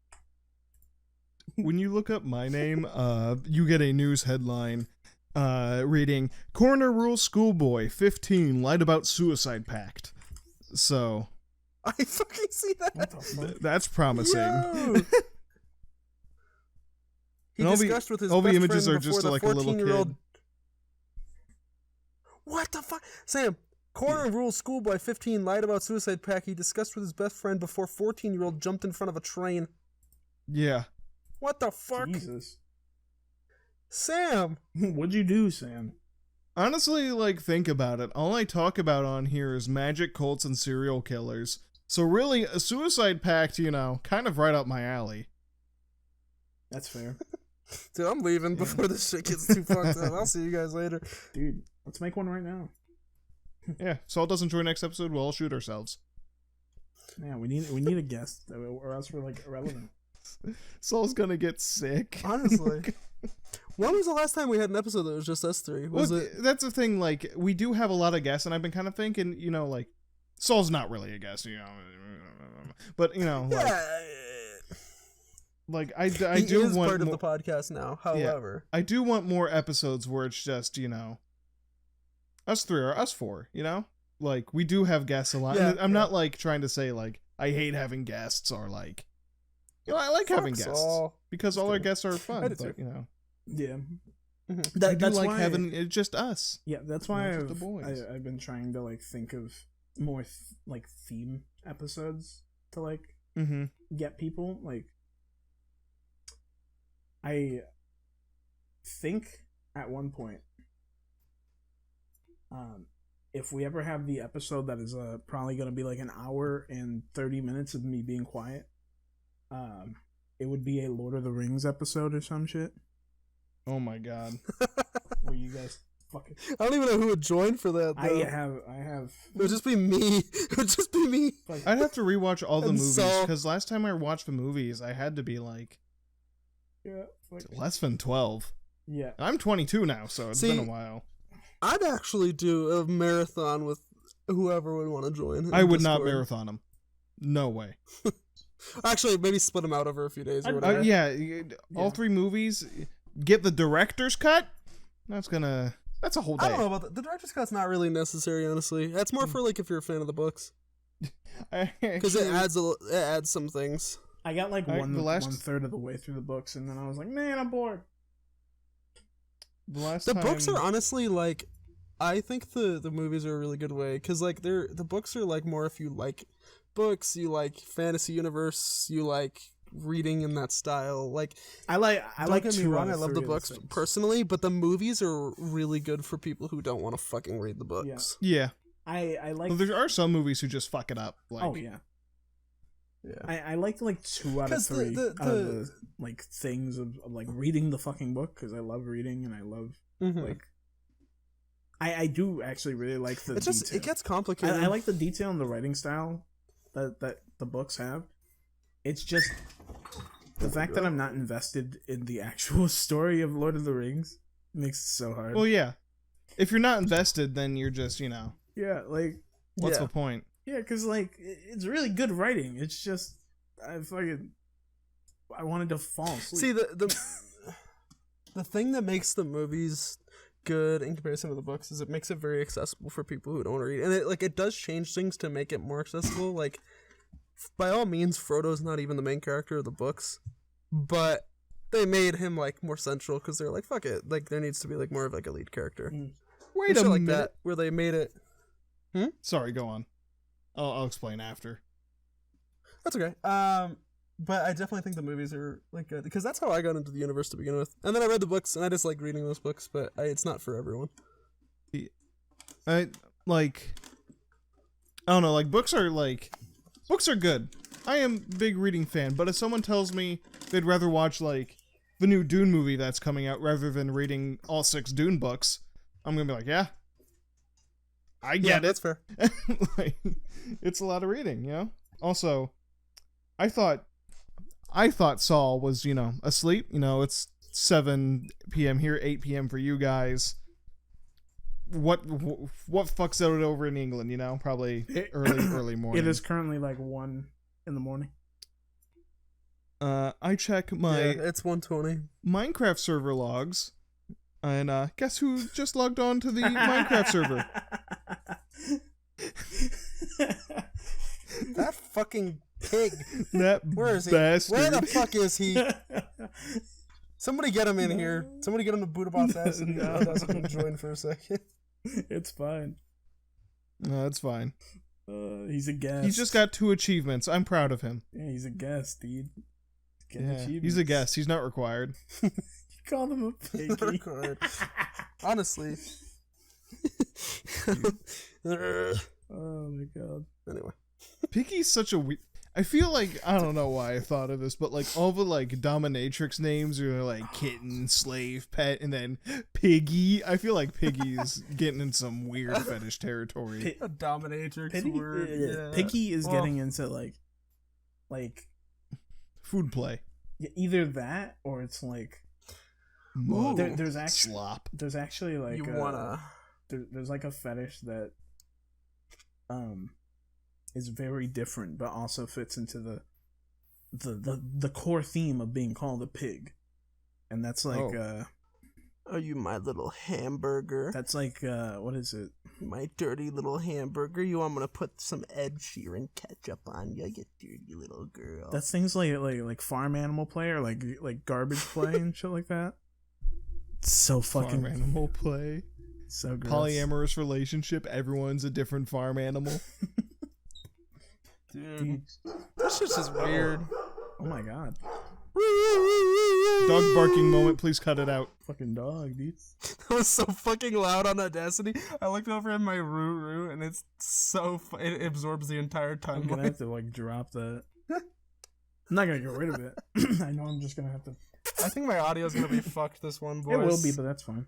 When you look up my name, you get a news headline reading, Coroner rules schoolboy 15 lied about suicide pact. So I fucking see that. What the fuck? that's promising. Yo! He And discussed with his all the best images friend are just before the like a little 14-year-old. kid. What the fuck? Sam, coroner rules schoolboy 15 lied about suicide pact he discussed with his best friend before 14-year-old jumped in front of a train. Yeah. What the fuck? Jesus. Sam! What'd you do, Sam? Honestly, like, think about it. All I talk about on here is magic cults and serial killers. So really, a suicide pact, you know, kind of right up my alley. That's fair. Dude, I'm leaving before this shit gets too fucked up. I'll see you guys later. Dude, let's make one right now. Yeah, Saul doesn't join next episode, we'll all shoot ourselves. Yeah, we need a guest, or else we're like irrelevant. Saul's gonna get sick. Honestly. When was the last time we had an episode that was just us three? Was it? That's the thing, like, we do have a lot of guests, and I've been kind of thinking, you know, like, Saul's not really a guest, you know, but, you know, like I he do is want part more, of the podcast now, however. I do want more episodes where it's just, you know, us three or us four, you know? Like, we do have guests a lot. Yeah, And I'm not, like, trying to say, like, I hate having guests or, like, you know, I like having guests. Saul. Because all our guests are fun, I do but, too. you know. Yeah. Mm-hmm. I do That's like why having it's just us. Yeah, that's why Not just the boys. I've been trying to like think of more like theme episodes to like Mm-hmm. get people. Like, I think at one point, if we ever have the episode that is probably going to be like an hour and 30 minutes of me being quiet, it would be a Lord of the Rings episode or some shit. Oh my god. Where you guys fucking... I don't even know who would join for that, though. I have... It would just be me. It would just be me. I'd have to rewatch all the And movies, Saul. because last time I watched the movies, I had to be, like, Yeah, like, less than 12. yeah. I'm 22 now, so it's been a while. I'd actually do a marathon with whoever would want to join. in I would not Discord. marathon them. No way. Actually, maybe split them out over a few days or whatever. Yeah, all three movies, get the director's cut? That's a whole day. I don't know about that. The director's cut's not really necessary, honestly. That's more for like if you're a fan of the books, because it adds some things. I got like the last- 1/3 of the way through the books, and then I was like, man, I'm bored. The Books are honestly like, I think the movies are a really good way because like the books are like more if you like books, you like fantasy universe, you like reading in that style. Like I like don't get me 2 wrong, out I of love 3 the of books things. personally, but the movies are really good for people who don't want to fucking read the books. Yeah. I like. Well, there are some movies who just fuck it up. Like, Oh yeah. Yeah. I liked like 2 out of 'Cause 3 the- out of the like things of like reading the fucking book because I love reading and I love Mhm. like I do actually really like the It just detail. it gets complicated. I like the detail and the writing style that the books have. It's just the fact that I'm not invested in the actual story of Lord of the Rings makes it so hard. well, yeah. If you're not invested, then you're just, you know, Yeah, like what's Yeah. the point? yeah, because like it's really good writing. It's just I wanted to fall asleep. See the thing that makes the movies good in comparison to the books is it makes it very accessible for people who don't read, and it does change things to make it more accessible. Like by all means, Frodo's not even the main character of the books, but they made him like more central because they're like, fuck it, like there needs to be like more of like a lead character. Wait And a shit minute. like that where they made it. Sorry, go on. I'll explain after. That's okay. But I definitely think the movies are like good because that's how I got into the universe to begin with, and then I read the books and I just like reading those books, but it's not for everyone. I don't know, like books are good. I am a big reading fan, but if someone tells me they'd rather watch like the new Dune movie that's coming out, rather than reading all 6 Dune books, I'm gonna be like, yeah, I get it. That's fair. Like, it's a lot of reading, you know. Also, I thought Saul was, asleep. It's 7 p.m. here, 8 p.m. for you guys. What fucks out over in England? Probably early morning. It is currently like 1 in the morning. I check my it's 1:20 Minecraft server logs, and guess who just logged on to the Minecraft server? That fucking pig. Where is he? bastard. Where the fuck is he? Somebody get him in here. Somebody get him to boot up on ass and join for a second. It's fine. No, it's fine. He's a guest. He's just got 2 achievements. I'm proud of him. Yeah, he's a guest, dude. He's a guest. He's not required. You call him a piggy. Honestly. Oh my god. Anyway. Piggy's such a I feel like, I don't know why I thought of this, but like all the like dominatrix names are like kitten, slave, pet, and then Piggy. I feel like Piggy's getting in some weird fetish territory. A dominatrix Piggy, word. Yeah. Piggy is getting into like Food play. either that or it's like Mud. there's actually slop. There's actually like You wanna there's like a fetish that is very different but also fits into the core theme of being called a pig, and that's like are you my little hamburger? that's like what is it? My dirty little hamburger. I'm gonna put some Ed Sheeran ketchup on you, you dirty little girl. That's things like farm animal play or like garbage play and shit like that. It's so fucking Farm animal play. so gross. Polyamorous relationship. Everyone's a different farm animal. Dude, this shit is weird. Oh my god. Dog barking moment. Please cut it out. Fucking dog, dude. That was so fucking loud on Audacity. I looked over at my roo and it's so it absorbs the entire I'm time. gonna have to like drop that. I'm not gonna get rid of it. I know I'm just gonna have to. I think my audio's gonna be fucked this one, boys. It will be, but that's fine.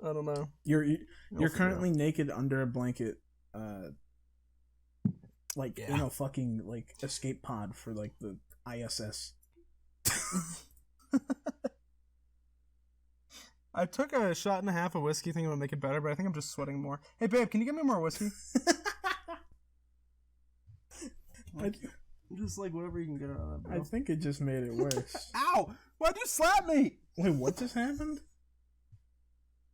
I don't know. You're currently naked under a blanket, in a fucking like escape pod for like the ISS. I took a shot and a half of whiskey thinking it would make it better, but I think I'm just sweating more. Hey babe, can you get me more whiskey? Just like whatever you can get out of that, bro. I think it just made it worse. Ow! Why'd you slap me? Wait, what just happened?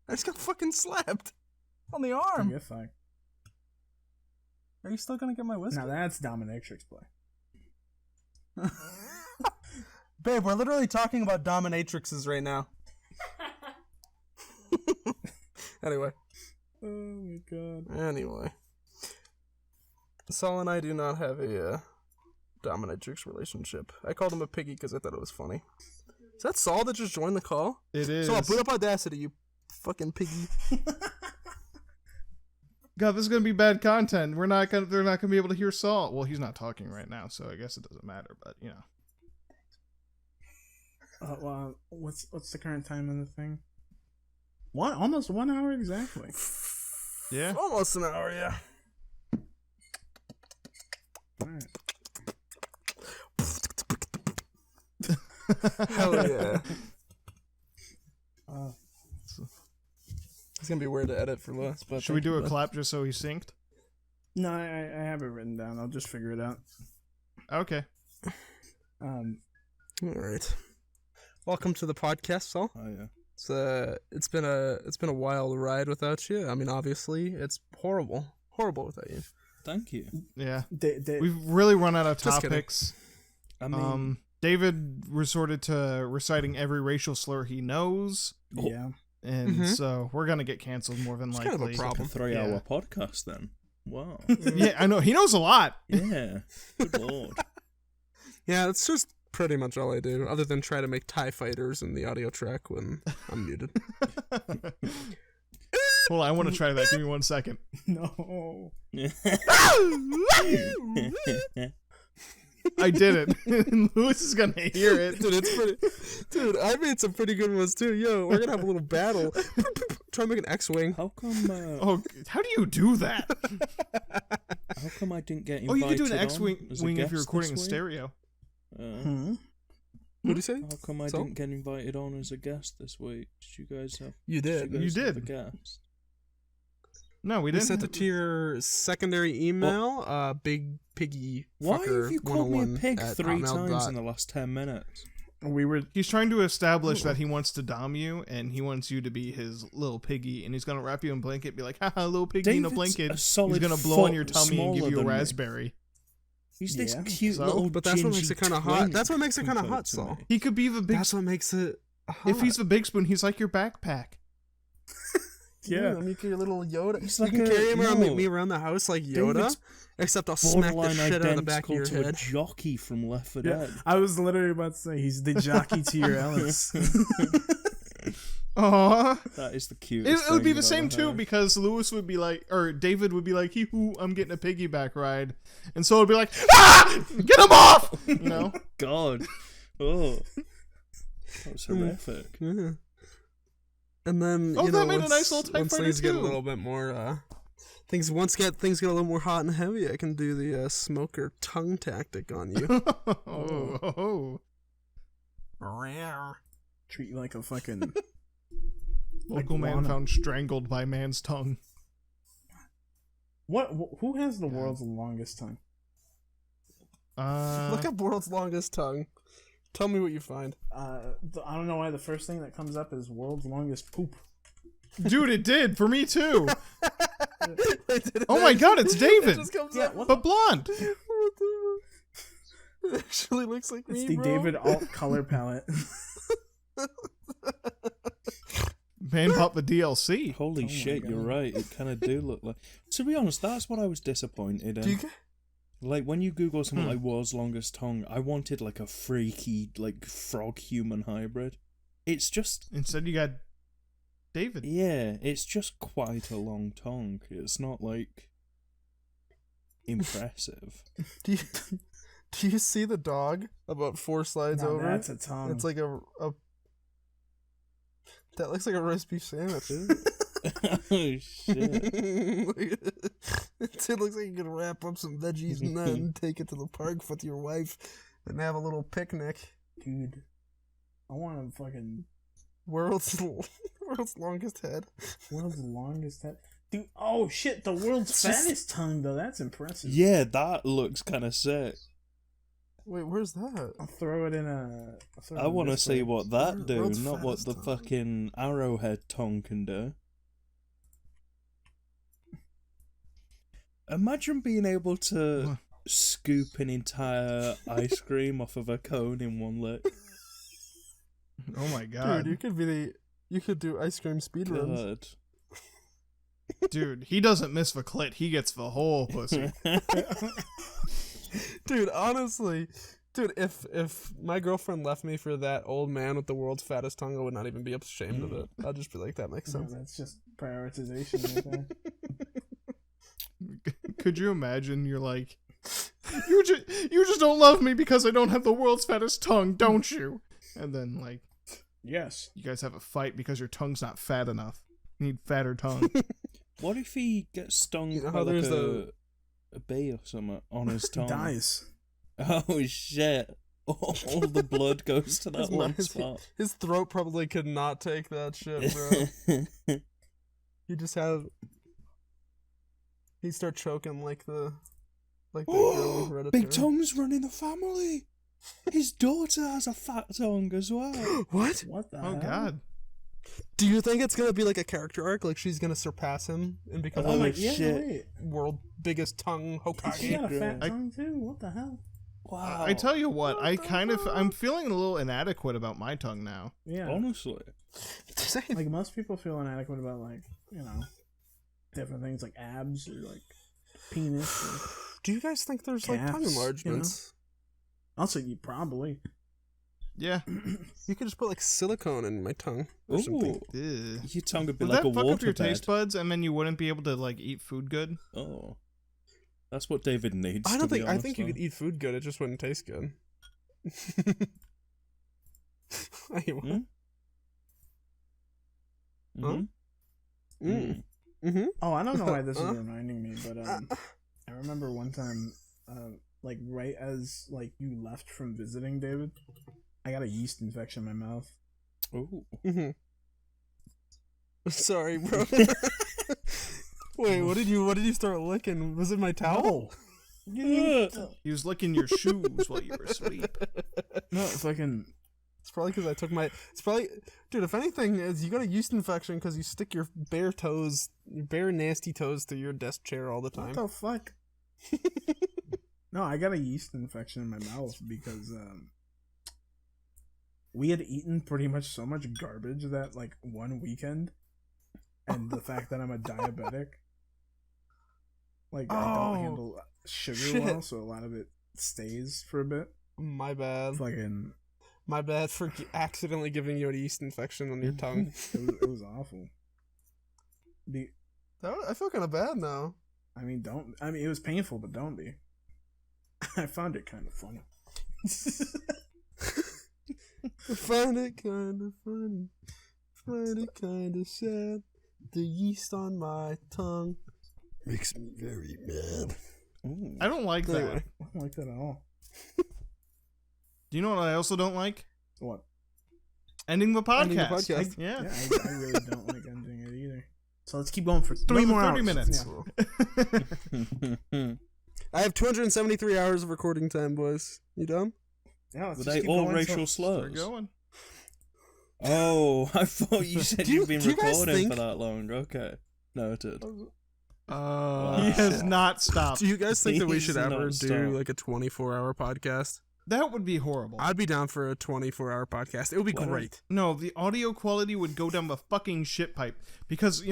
I just got fucking slapped on the arm. Get fucked. Are you still gonna get my whiskey? Now that's dominatrix play. Babe, we're literally talking about dominatrixes right now. Anyway. Oh my god. Anyway. Saul and I do not have a dominatrix relationship. I called him a piggy because I thought it was funny. Is that Saul that just joined the call? It is. So I'll boot up Audacity, you fucking piggy. God, this is gonna be bad content. They're not gonna be able to hear Saul. Well, he's not talking right now, so I guess it doesn't matter. But Well, what's the current time in the thing? What? Almost 1 hour exactly. Yeah. Almost an hour, yeah. Alright. Hell yeah. It's gonna be weird to edit for less, but Should we do a clap just so he's synced? No, I have it written down. I'll just figure it out. Okay. All right. Welcome to the podcast, Saul. Oh yeah. It's been a wild ride without you. I mean, obviously, it's horrible without you. Thank you. Yeah. We've We've really run out of Just kidding. topics. I mean, David resorted to reciting every racial slur he knows, yeah. and so we're gonna get canceled more than It's likely. kind of a problem. 3-hour Yeah. podcast then. Wow. Yeah, I know he knows a lot. Yeah. Good lord. Yeah, it's just pretty much all I do, other than try to make TIE fighters in the audio track when I'm muted. Hold on, I want to try that. Give me 1 second. No. I did it. And Lewis is gonna hear it. Dude, it's pretty. Dude, I made some pretty good ones too. Yo, we're gonna have a little battle. Try to make an X-wing. How come? Oh, how do you do that? How come I didn't get Oh, invited? you can do an on X-wing as a if you're guest recording in this week? stereo. What do you say? How come I So? didn't get invited on as a guest this week? Did you guys have? You did. Did you guys You have did. a guest? No, we We didn't. sent it to your secondary email. Big piggy. Why fucker have you called me a 101 pig at 3 hotmail times dot- in the last 10 minutes? We were. He's trying to establish that he wants to dom you, and he wants you to be his little piggy, and he's gonna wrap you in a blanket, be like, haha, little piggy in a David's blanket. a solid He's gonna blow on your foot tummy and give smaller you a than me. raspberry. He's this Yeah. cute So? little But that's what makes gingy it kind of hot. twink That's what makes it kind of compared hot, to Saul. me. He could be the big. That's what makes it hot. If he's the big spoon, he's like your backpack. Yeah. I mean, your little Yoda. He's You like can carry him around no. me around the house like Yoda, David's except I'll smack the Borderline shit out of the back of identical your to a head. jockey from Left 4 Yeah. Dead. I was literally about to say he's the jockey to your Ellis. Aww. That is the cutest. It would be thing the I've same ever too, heard. because Lewis would be like, or David would be like, hee-hoo, I'm getting a piggyback ride. And so it'd be like, ah! Get him off! You know? God. Oh. That was horrific. Yeah. And then Oh, you that know, made a once, nice little once typewriter things get a too. little bit more things get a little more hot and heavy, I can do the smoker tongue tactic on you. Oh. Treat you like a fucking. Local man iguana. found strangled by man's tongue. What? Who has the world's longest tongue? Look up world's longest tongue. Tell me what you find. I don't know why the first thing that comes up is world's longest poop. Dude, it did for me too. Oh my God, it's David. It just comes Yeah, up. what But blonde. What the- It actually looks like It's me, the bro. David alt color palette. Man bought the DLC. Holy Oh my shit, you're God. right. It kind of do look like. To be honest, that's what I was disappointed in. Do you get? Like when you Google something like world's longest tongue, I wanted like a freaky like frog human hybrid. It's just Instead, you got David. yeah, it's just quite a long tongue. It's not like impressive. Do you see the dog about 4 slides Now over? that's a tongue. It's like a that looks like a roast beef sandwich, isn't it? Oh shit! It looks like you could wrap up some veggies and then take it to the park with your wife and have a little picnic. Dude, I want to fucking World's longest head. world's longest head. Dude, oh shit, the world's fattest tongue though. That's impressive. Yeah, that looks kind of sick. Wait, where's that? I'll throw it in a. I want to see what that do, World's not what fattest the tongue. fucking arrowhead tongue can do. Imagine being able to scoop an entire ice cream off of a cone in one lick. Oh my God. Dude, you could do ice cream speedruns. God. Dude, he doesn't miss the clit. He gets the whole pussy. Dude, honestly, if my girlfriend left me for that old man with the world's fattest tongue, I would not even be ashamed of it. I'd just be like, that makes No, sense. that's just prioritization right there. Could you imagine? You're like, you just don't love me because I don't have the world's fattest tongue, don't you? And then like, Yes. you guys have a fight because your tongue's not fat enough. You need fatter tongue. What if he gets stung You know by how like there's a bee or something on his tongue? Dies. Oh shit! All the blood goes to that His, one his, spot. his throat probably could not take that shit, bro. He'd start choking like the girl in Hereditary. Big tongues running the family. His daughter has a fat tongue as well. What? What the Oh hell? God. Do you think it's gonna be like a character arc? Like she's gonna surpass him and become Oh Oh, my like yeah, shit. wait. world biggest tongue She Hokage? got a fat I- tongue too? What the hell? Wow. I tell you what, I'm feeling a little inadequate about my tongue now. Yeah. Honestly. Same. Like most people feel inadequate about like, different things like abs or like penis or Do you guys think there's like tongue Calves, enlargements? also you probably. Yeah. You could just put like silicone in my tongue or something. Ooh. Ew. Your tongue would be Would like that a fuck up water your bed. taste buds and then you wouldn't be able to like eat food good? Oh. That's what David needs. I don't to be think. I honest, think you though. could eat food good. It just wouldn't taste good. Hey, what? Mm? Huh? Mm. Mm-hmm. Oh, I don't know why this is reminding me, but I remember one time, like right as like you left from visiting David, I got a yeast infection in my mouth. Oh. Mm-hmm. Sorry, bro. Wait, what did you start licking? Was it my towel? He was licking your shoes while you were asleep. No, fucking. It's probably because I took my. It's probably, dude. If anything, is you got a yeast infection because you stick your bare nasty toes through your desk chair all the time. What the fuck? No, I got a yeast infection in my mouth because we had eaten pretty much so much garbage that like one weekend, and the fact that I'm a diabetic, like I don't handle sugar well, so a lot of it stays for a bit. My bad. Fucking. My bad for accidentally giving you a yeast infection on your tongue. It was awful. I feel kind of bad now. I mean, it was painful, but don't be. I found it kind of funny. I found it kind of funny. Find it kind of sad. The yeast on my tongue makes me very mad. Ooh. I don't like that. I don't like that at all. Do you know what I also don't like? What? Ending the podcast. Ending the podcast. Yeah. I really don't like ending it either. So let's keep going for Another 3 more 30 hours. minutes. Yeah. I have 273 hours of recording time, boys. You done? Yeah, let's Were just they keep all going racial We're slurs? going. Oh, I thought you said Do you- you'd been do you guys recording think- for that long. Okay. Noted. He has not stopped. Do you guys think that we He's should not ever do stopped. like a 24-hour podcast? That would be horrible. I'd be down for a 24-hour podcast. It would be Why don't- great. No, the audio quality would go down the fucking shit pipe because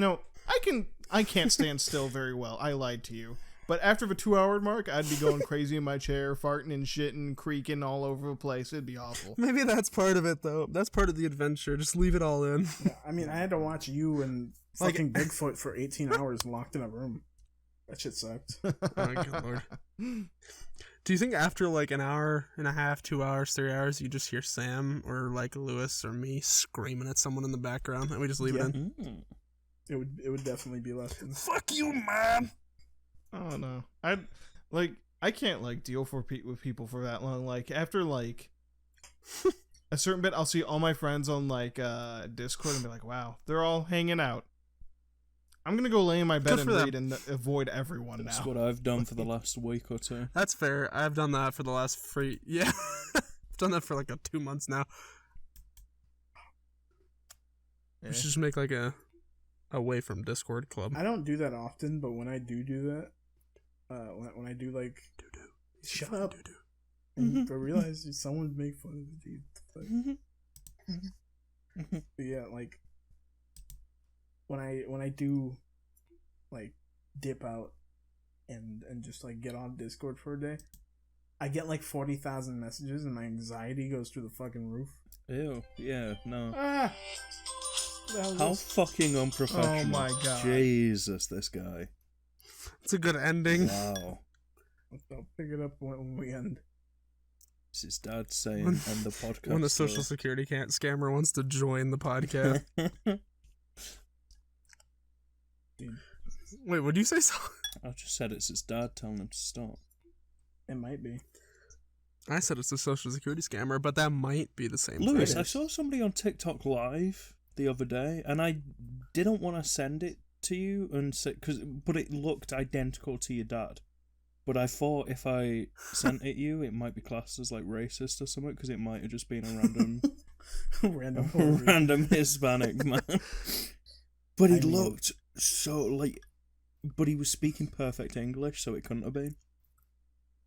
I can't stand still very well. I lied to you. But after the 2-hour mark, I'd be going crazy in my chair, farting and shitting, creaking all over the place. It'd be awful. Maybe that's part of it, though. That's part of the adventure. Just leave it all in. Yeah, I mean, I had to watch you and Like- fucking Bigfoot for 18 hours locked in a room. That shit sucked. Oh, good lord. Do you think after like an hour and a half, 2 hours, 3 hours, you just hear Sam or like Lewis or me screaming at someone in the background and we just leave it in? Mm. It would definitely be left in. Fuck you, man! Oh no, I can't like deal with people for that long. Like after like a certain bit, I'll see all my friends on like Discord and be like, "Wow, they're all hanging out." I'm gonna go lay in my bed Good and for them. read and avoid everyone That's now. what I've done for the last week or two. That's fair. I've done that for the last yeah. I've done that for like 2 months now. Yeah. We should just make like a away from Discord club. I don't do that often, but when I do that, when I do like, shut up, and I realize someone make fun of it, dude. But yeah, like when I do like dip out and just like get on Discord for a day, I get like 40,000 messages and my anxiety goes through the fucking roof. Ew. Yeah, no. Ah! What the hell is How this? fucking unprofessional. Oh my God. Jesus, this guy. It's a good ending. Wow. I'll pick it up when we end. This is Dad saying on the podcast. When the social security scammer wants to join the podcast. Dude, Wait, would you say so? I just said it's his dad telling him to stop. it might be. I said it's a social security scammer, but that might be the same Lewis, thing. I saw somebody on TikTok live the other day, and I didn't want to send it to you, but it looked identical to your dad. But I thought if I sent it you, it might be classed as like racist or something, because it might have just been a random Hispanic man. But he I mean- looked so like, but he was speaking perfect English, so it couldn't have been.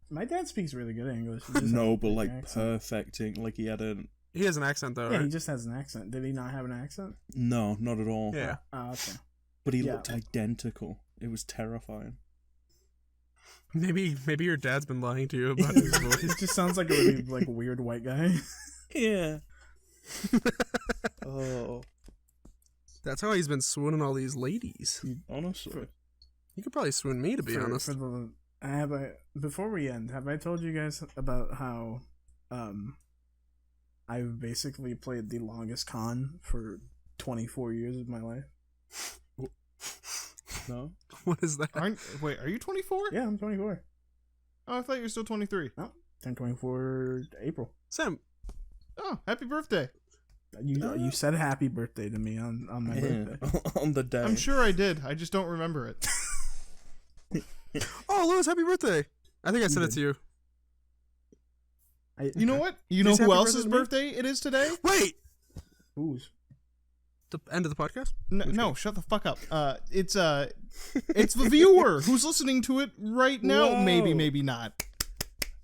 My dad speaks really good English. He just No, has but a like accent. perfect, like he had a He has an accent though, Yeah, right? he just has an accent. Did he not have an accent? no, not at all. Yeah. Oh, okay. But he Yeah. looked identical. It was terrifying. Maybe your dad's been lying to you about his He voice. just sounds like a really like weird white guy. Yeah. Oh, That's how he's been swooning all these ladies. honestly. He could probably swoon me, to be honest. For the Before we end, have I told you guys about how I've basically played the longest con for 24 years of my life? No. What is that? Wait, are you 24? Yeah, I'm 24. Oh, I thought you were still 23. No, I'm 24 April. Sam. Oh, happy birthday. You said happy birthday to me on my birthday. On the day. I'm sure I did. I just don't remember it. Oh, Lewis, happy birthday. I think I said it to you. You know what? You know Is who happy else's birthday birthday it is today? Wait. Who's? The end of the podcast? No, shut the fuck up. It's the viewer who's listening to it right now. Whoa. Maybe not.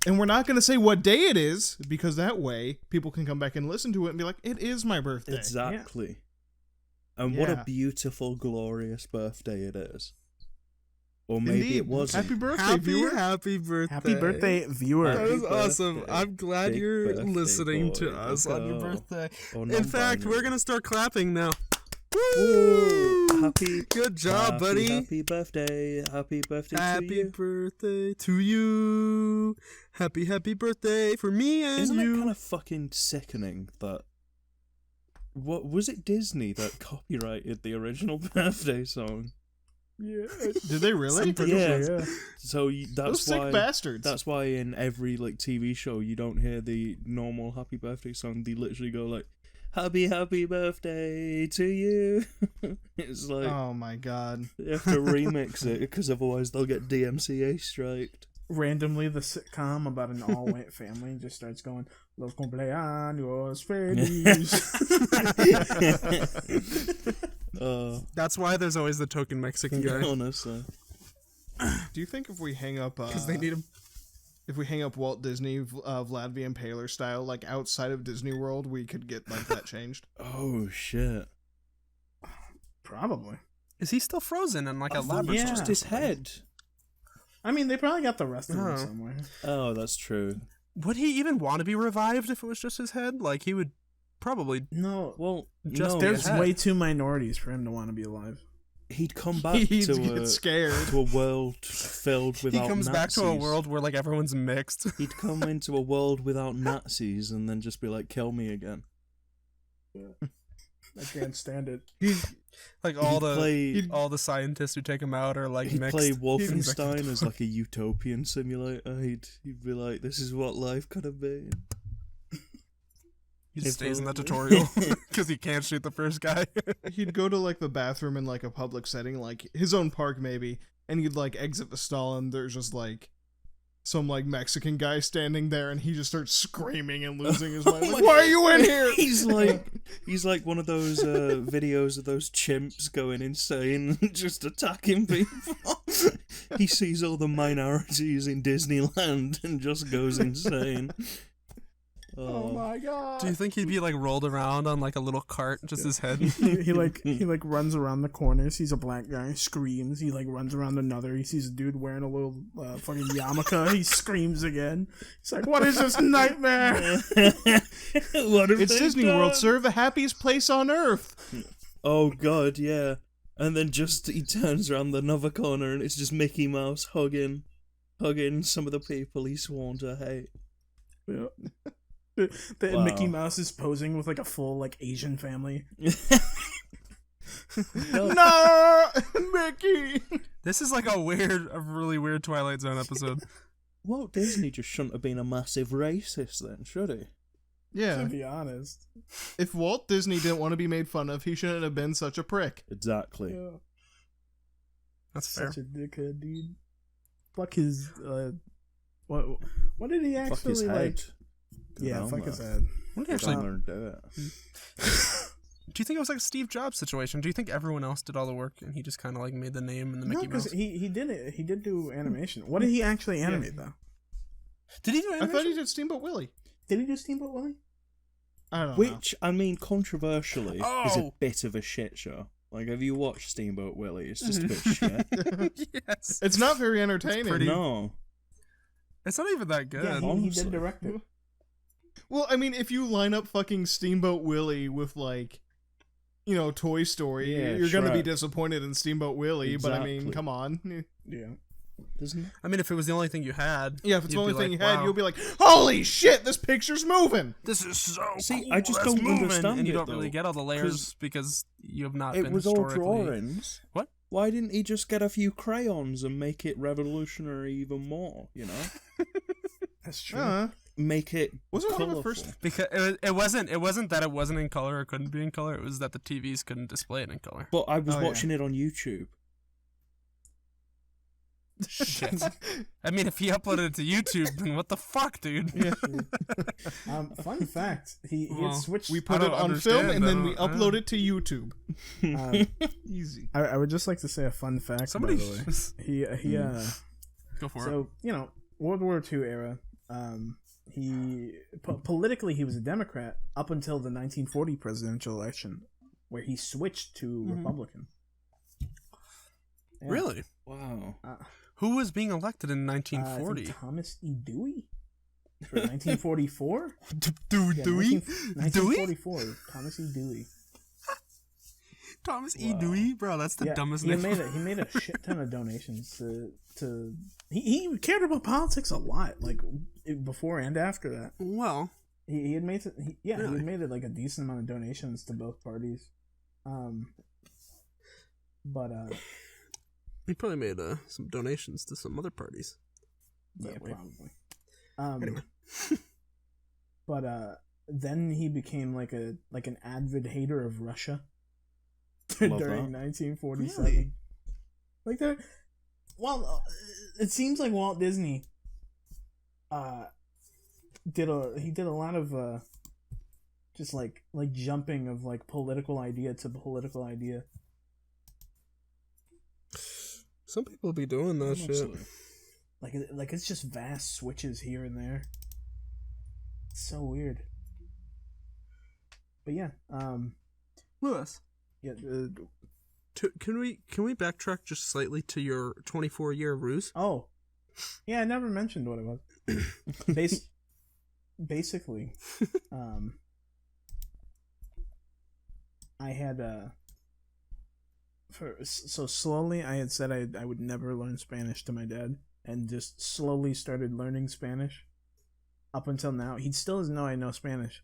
And we're not going to say what day it is, because that way people can come back and listen to it and be like, it is my birthday. Exactly. And what a Yeah. beautiful, glorious birthday it is. Or maybe Indeed. it wasn't. Happy birthday, viewer. Happy birthday. Happy birthday, viewer. That is Happy awesome. birthday. I'm glad Big you're birthday listening to boy. us on your Go. birthday. Or In fact, we're non-binary. going to start clapping now. Woo! Woo! Happy Good job, happy, buddy. Happy birthday. Happy birthday to Happy you. birthday to you. Happy birthday for me and Isn't you. it kind of fucking sickening that... What was it, Disney that copyrighted the original birthday song? Yeah. Did they really? Yeah. So Those that's sick why bastards. that's why in every like TV show you don't hear the normal happy birthday song. They literally go like happy birthday to you. It's like Oh my god. they have to remix it because otherwise they'll get DMCA striked. Randomly, the sitcom about an all-white family just starts going, Los cumpleaños feliz. That's why there's always the token Mexican guy. Honestly. Do you think if we hang up Because they need him. if we hang up Walt Disney Vlad the Impaler style like outside of Disney World, we could get like that changed? Oh shit. Probably. Is he still frozen in like a laboratory? yeah. Just his head. I mean, they probably got the rest of Oh. them somewhere. Oh, that's true. Would he even want to be revived if it was just his head? Like, he would probably... No, Well, Just no, there's his head. way too minorities for him to want to be alive. he'd come back He'd to get scared. a world filled without He comes back to a Nazis. world where, like, everyone's mixed. He'd come into a world without Nazis and then just be like, kill me again. I can't stand it. Like, all He'd the scientists who take him out are, like, He'd mixed. play He's like, Wolfenstein as like a utopian simulator. He'd be like, this is what life could have been. He just If stays in the only. tutorial because he can't shoot the first guy. He'd go to like the bathroom in like a public setting, like his own park maybe, and he'd like exit the stall and there's just like some like Mexican guy standing there and he just starts screaming and losing his mind. Like, why are you in here? He's like one of those videos of those chimps going insane and just attacking people. He sees all the minorities in Disneyland and just goes insane. Oh my god! Do you think he'd be, like, rolled around on, like, a little cart, just his head? he like runs around the corner, sees a black guy, screams. He like runs around another. He sees a dude wearing a little fucking yarmulke. He screams again. He's like, "What is this nightmare?" What have It's they Disney done? World, sir, the happiest place on earth. Oh god, yeah. And then just he turns around another corner and it's just Mickey Mouse hugging some of the people he sworn to hate. Yeah. Wow. Mickey Mouse is posing with like a full like Asian family. No, Mickey. This is, like, a really weird Twilight Zone episode. Walt Disney just shouldn't have been a massive racist then, should he? To Yeah, be honest. if Walt Disney didn't want to be made fun of, he shouldn't have been such a prick. Exactly. Yeah. That's fair. Such a dickhead, dude. Fuck his what did he actually Fuck his head. like? Good Yeah, on fuck that. his head. What do you Good actually... on her, do it. Do you think it was like a Steve Jobs situation? Do you think everyone else did all the work and he just kind of like made the name and the No, Mickey Mouse? because he did it. He did do animation. What did he actually animate though? Did he do I animation? thought he did Steamboat Willie. Did he do Steamboat Willie? I don't know. Which, I mean, controversially, is a Oh! bit of a shit show. Like, have you watched Steamboat Willie? It's just a bit shit. Yes. It's not very entertaining. pretty- No. It's not even that good. Yeah, he honestly. did direct it. Well, I mean, if you line up fucking Steamboat Willie with like, you know, Toy Story, Yeah, you're gonna be Shrek. disappointed in Steamboat Willie. But I mean, Exactly. come on. Yeah. doesn't it? I mean, if it was the only thing you had. Yeah, if it's the you'd only be thing like, you had, wow, you'll be like, "Holy shit, this picture's moving!" this is so See, cool, I just that's don't moving," understand and you it, don't really though, get all the layers because you have not It been was all historically... drawings. What? Why didn't he just get a few crayons and make it revolutionary even more? You know, That's true. make it Wasn't one of colourful. the first? Because it wasn't that it wasn't in color or couldn't be in color. It was that the TVs couldn't display it in color. But I was Oh, yeah. watching it on YouTube. Shit. I mean, if he uploaded it to YouTube, then what the fuck, dude? Yeah. Fun fact: he had switched. We put I it don't on film understand, and I then we don't- upload it to YouTube. Easy. I would just like to say a fun fact. Somebody by the way. He Go for it. So World War II era. Politically he was a Democrat up until the 1940 presidential election, where he switched to Republican. Yeah. Really? Wow. Who was being elected in I 1940? think Thomas E. Dewey. For 1944. Dewey? 1944. Thomas E. Dewey. Thomas E. Dewey? Bro, that's the dumbest he name. He made a shit ton of donations to he cared about politics a lot, like before and after that. Well, He had made he Really? had made it like a decent amount of donations to both parties. But he probably made some donations to some other parties. yeah, That way. probably. Anyway. But then he became like an avid hater of Russia Love during that. 1947. Really? Like that. Well, it seems like Walt Disney did a lot of just like jumping of like political idea to political idea. Some people be doing that shit. Honestly. Like it's just vast switches here and there. It's so weird. But yeah, Lewis, yeah. can we backtrack just slightly to your 24-year ruse? Oh, yeah. I never mentioned what it was. Basically, I had so slowly I had said I would never learn Spanish to my dad, and just slowly started learning Spanish. Up until now, he still doesn't know I know Spanish,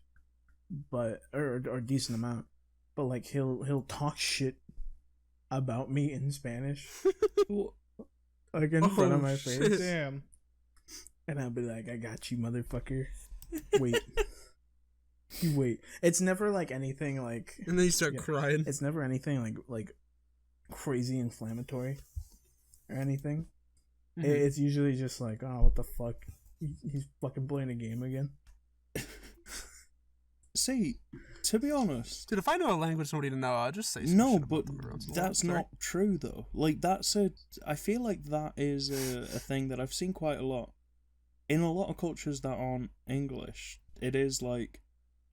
but or decent amount. But like he'll talk shit about me in Spanish, like in front of my face. shit. Damn. And I'll be like, I got you, motherfucker. Wait. You wait. It's never like anything like And then you start Yeah. crying. it's never anything like crazy inflammatory or anything. Mhm. It's usually just like, oh, what the fuck? He's fucking playing a game again. See, to be honest, Dude, if I know a language nobody to know, I'll just say some no, shit about but them around. that's Sorry. not true though. Like I feel like that is a thing that I've seen quite a lot in a lot of cultures that aren't English. It is like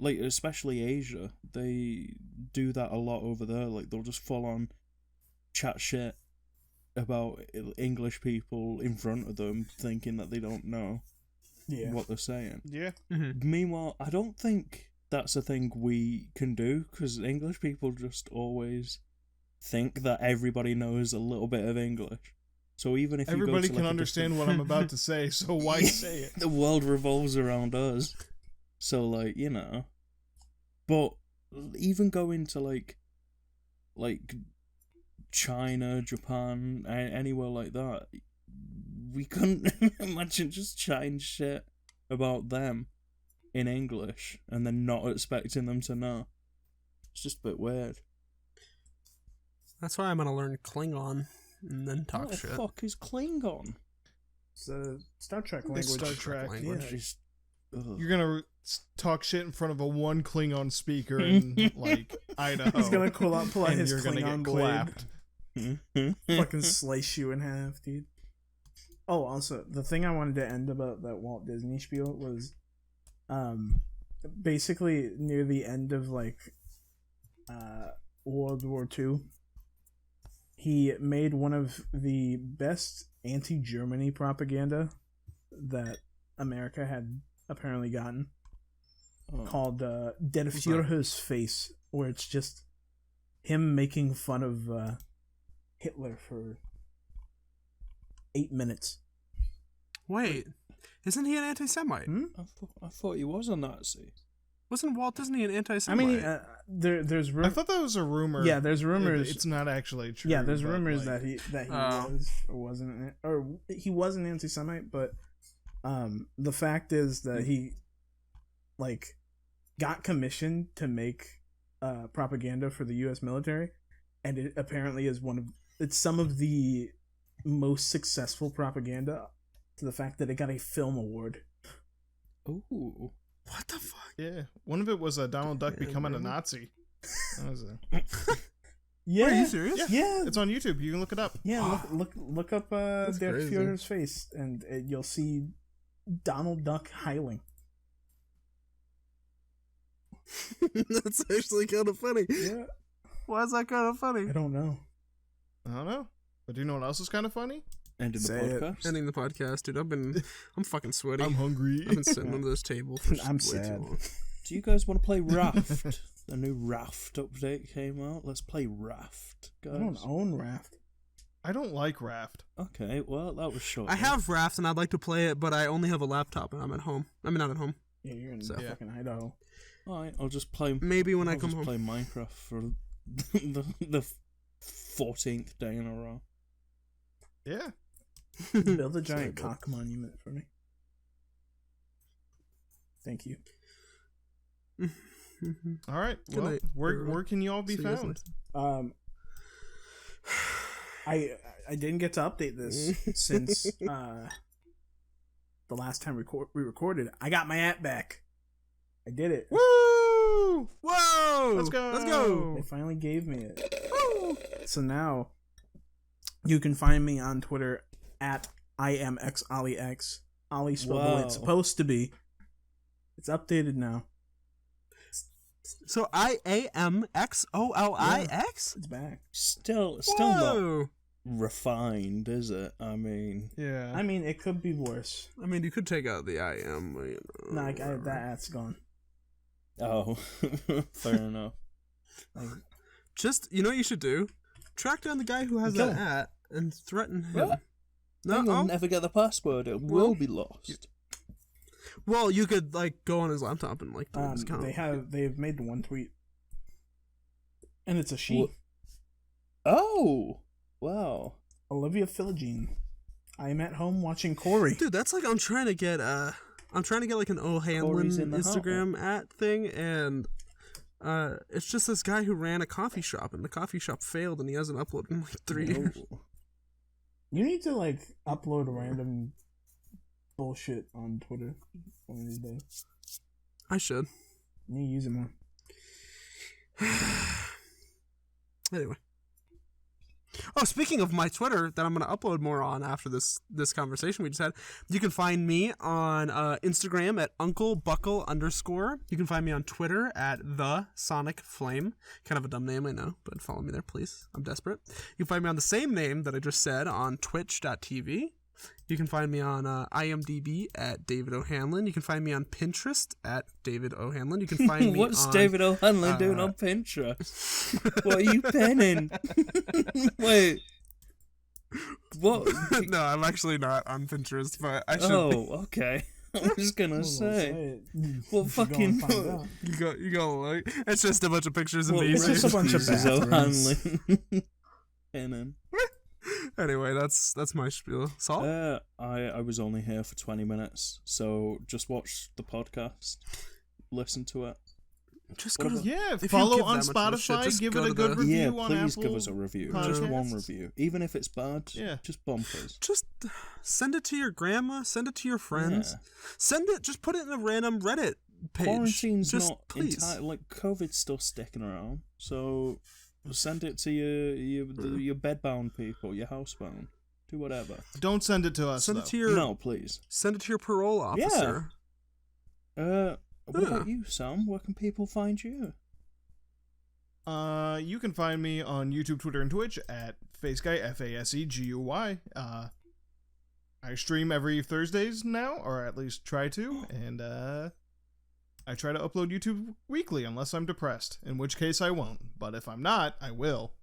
especially Asia, they do that a lot over there. Like they'll just full on chat shit about English people in front of them, thinking that they don't know Yeah. what they're saying. Yeah. Mhm. Meanwhile, I don't think that's a thing we can do, because English people just always think that everybody knows a little bit of English. So even if you go Everybody to, can like, a understand different- what I'm about to say, so why say it? the world revolves around us. So like, you know, but even going to like China, Japan, anywhere like that, we couldn't imagine just chatting shit about them in English and then not expecting them to know. It's just a bit weird. That's why I'm gonna learn Klingon and then talk What the shit. fuck is Klingon? It's a Star Trek It's language. Star Trek. language. Just, ugh. You're gonna talk shit in front of a one Klingon speaker in like Idaho. He's gonna pull out and his you're gonna Klingon get blade. clapped. Fucking slice you in half, dude. Oh, also, the thing I wanted to end about that Walt Disney spiel was, basically near the end of like, World War II, he made one of the best anti-Germany propaganda that America had apparently gotten, called Der Führer's Face, where it's just him making fun of Hitler for 8 minutes. Wait, isn't he an anti-Semite? I thought he was a Nazi. Wasn't Walt Disney an I anti-Semite? mean, there's I thought that was a rumor. Yeah, there's rumors. It's not actually true. Yeah, there's but, rumors like, that he Oh. was or wasn't, or he was an anti-Semite, but the fact is that he like got commissioned to make propaganda for the U.S. military, and it apparently is it's some of the most successful propaganda, to the fact that it got a film award. Ooh. What the fuck? Yeah, one of it was Donald Duck Yeah, becoming a really? Nazi. That was Yeah, Are you serious? Yeah, it's on YouTube. You can look it up. yeah. Look up That's Derek crazy. Fierder's face, and you'll see Donald Duck hiling. That's actually kind of funny. Yeah, Why is that kind of funny? I don't know. I don't know, but do you know what else is kind of funny? Ending the Say it. podcast. Ending the podcast, dude. I'm fucking sweaty. I'm hungry. I've been sitting under this table for I'm way too sad. long. Do you guys want to play Raft? The new Raft update came out. Let's play Raft, guys. I don't own Raft. I don't like Raft. Okay, well, that was short. I have Raft and I'd like to play it, but I only have a laptop and I'm at home. I mean, not at home. Yeah, you're in So- fucking Idaho. Alright, I'll just play. Maybe when I I'll come just home. play Minecraft for the 14th day in a row. Yeah. Build a giant Sorry, cock monument for me. Thank you. All right. Good Well, night, where everyone. can you all be See you guys found? later. I didn't get to update this since the last time we recorded. I got my app back. I did it. Woo! Whoa! Let's go! Let's go! They finally gave me it. So now you can find me on Twitter at IamXOllieX. Ollie spelled the way it's Wow. supposed to be. It's updated now. So IamXOllieX? It's back. Still not Whoa! refined, is it? I mean, Yeah. I mean, it could be worse. I mean, you could take out the I am. You know, No, whatever. that at's gone. oh, fair enough. Just, you know what you should do? Track down the guy who has Kill that him. at and threaten him. What? No, You'll oh, never get the password. It Well, will be lost. well, you could like go on his laptop and like delete his account. They've made one tweet, and it's a she, What? Oh, wow. Olivia Philogene. I am at home watching Corey. Dude, that's like I'm trying to get like an O'Hanlon Corey's in the Instagram at thing, and it's just this guy who ran a coffee shop, and the coffee shop failed, and he hasn't uploaded in like 3 years. Oh. You need to like upload random bullshit on Twitter one of these days. I should. You need to use it more. Anyway. Oh, speaking of my Twitter that I'm going to upload more on after this conversation we just had, you can find me on Instagram at UncleBuckle_. You can find me on Twitter at The Sonic Flame. Kind of a dumb name, I know, but follow me there, please. I'm desperate. You can find me on the same name that I just said on Twitch.tv. You can find me on IMDb at David O'Hanlon. You can find me on Pinterest at David O'Hanlon. You can find me What's on... David O'Hanlon doing on Pinterest? What are you penning? Wait. What? No, I'm actually not on Pinterest, but I should. Oh, okay. I was gonna say. What fucking- You go like it's just a bunch of pictures of What me. It's just a bunch of recipes is bathrooms. O'Hanlon penning? Anyway, that's my spiel. Salt? I was only here for 20 minutes, so just watch the podcast, listen to it. Just go to Yeah, if you follow give on that much of a shit, Spotify. just Give go it a to good the- review Yeah, on please Apple. give us a review. Just one Podcasts. review. Even if it's bad, Yeah. just bump us. just send it to your grandma, send it to your friends. Yeah. Send it, just put it in a random Reddit page. Quarantine's just not please. entirely like COVID's still sticking around, so send it to your bedbound people, your housebound, do whatever. Don't send it to us. Send though. it to your No, please. send it to your parole officer. What Yeah. about you, Sam? Where can people find you? You can find me on YouTube, Twitter, and Twitch at FaceGuy, FaseGuy. I stream every Thursdays now, or at least try to, and I try to upload YouTube weekly unless I'm depressed, in which case I won't. But if I'm not, I will.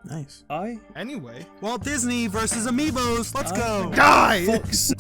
Nice. I Anyway, Walt Disney versus Amiibos. Let's go. die! fucks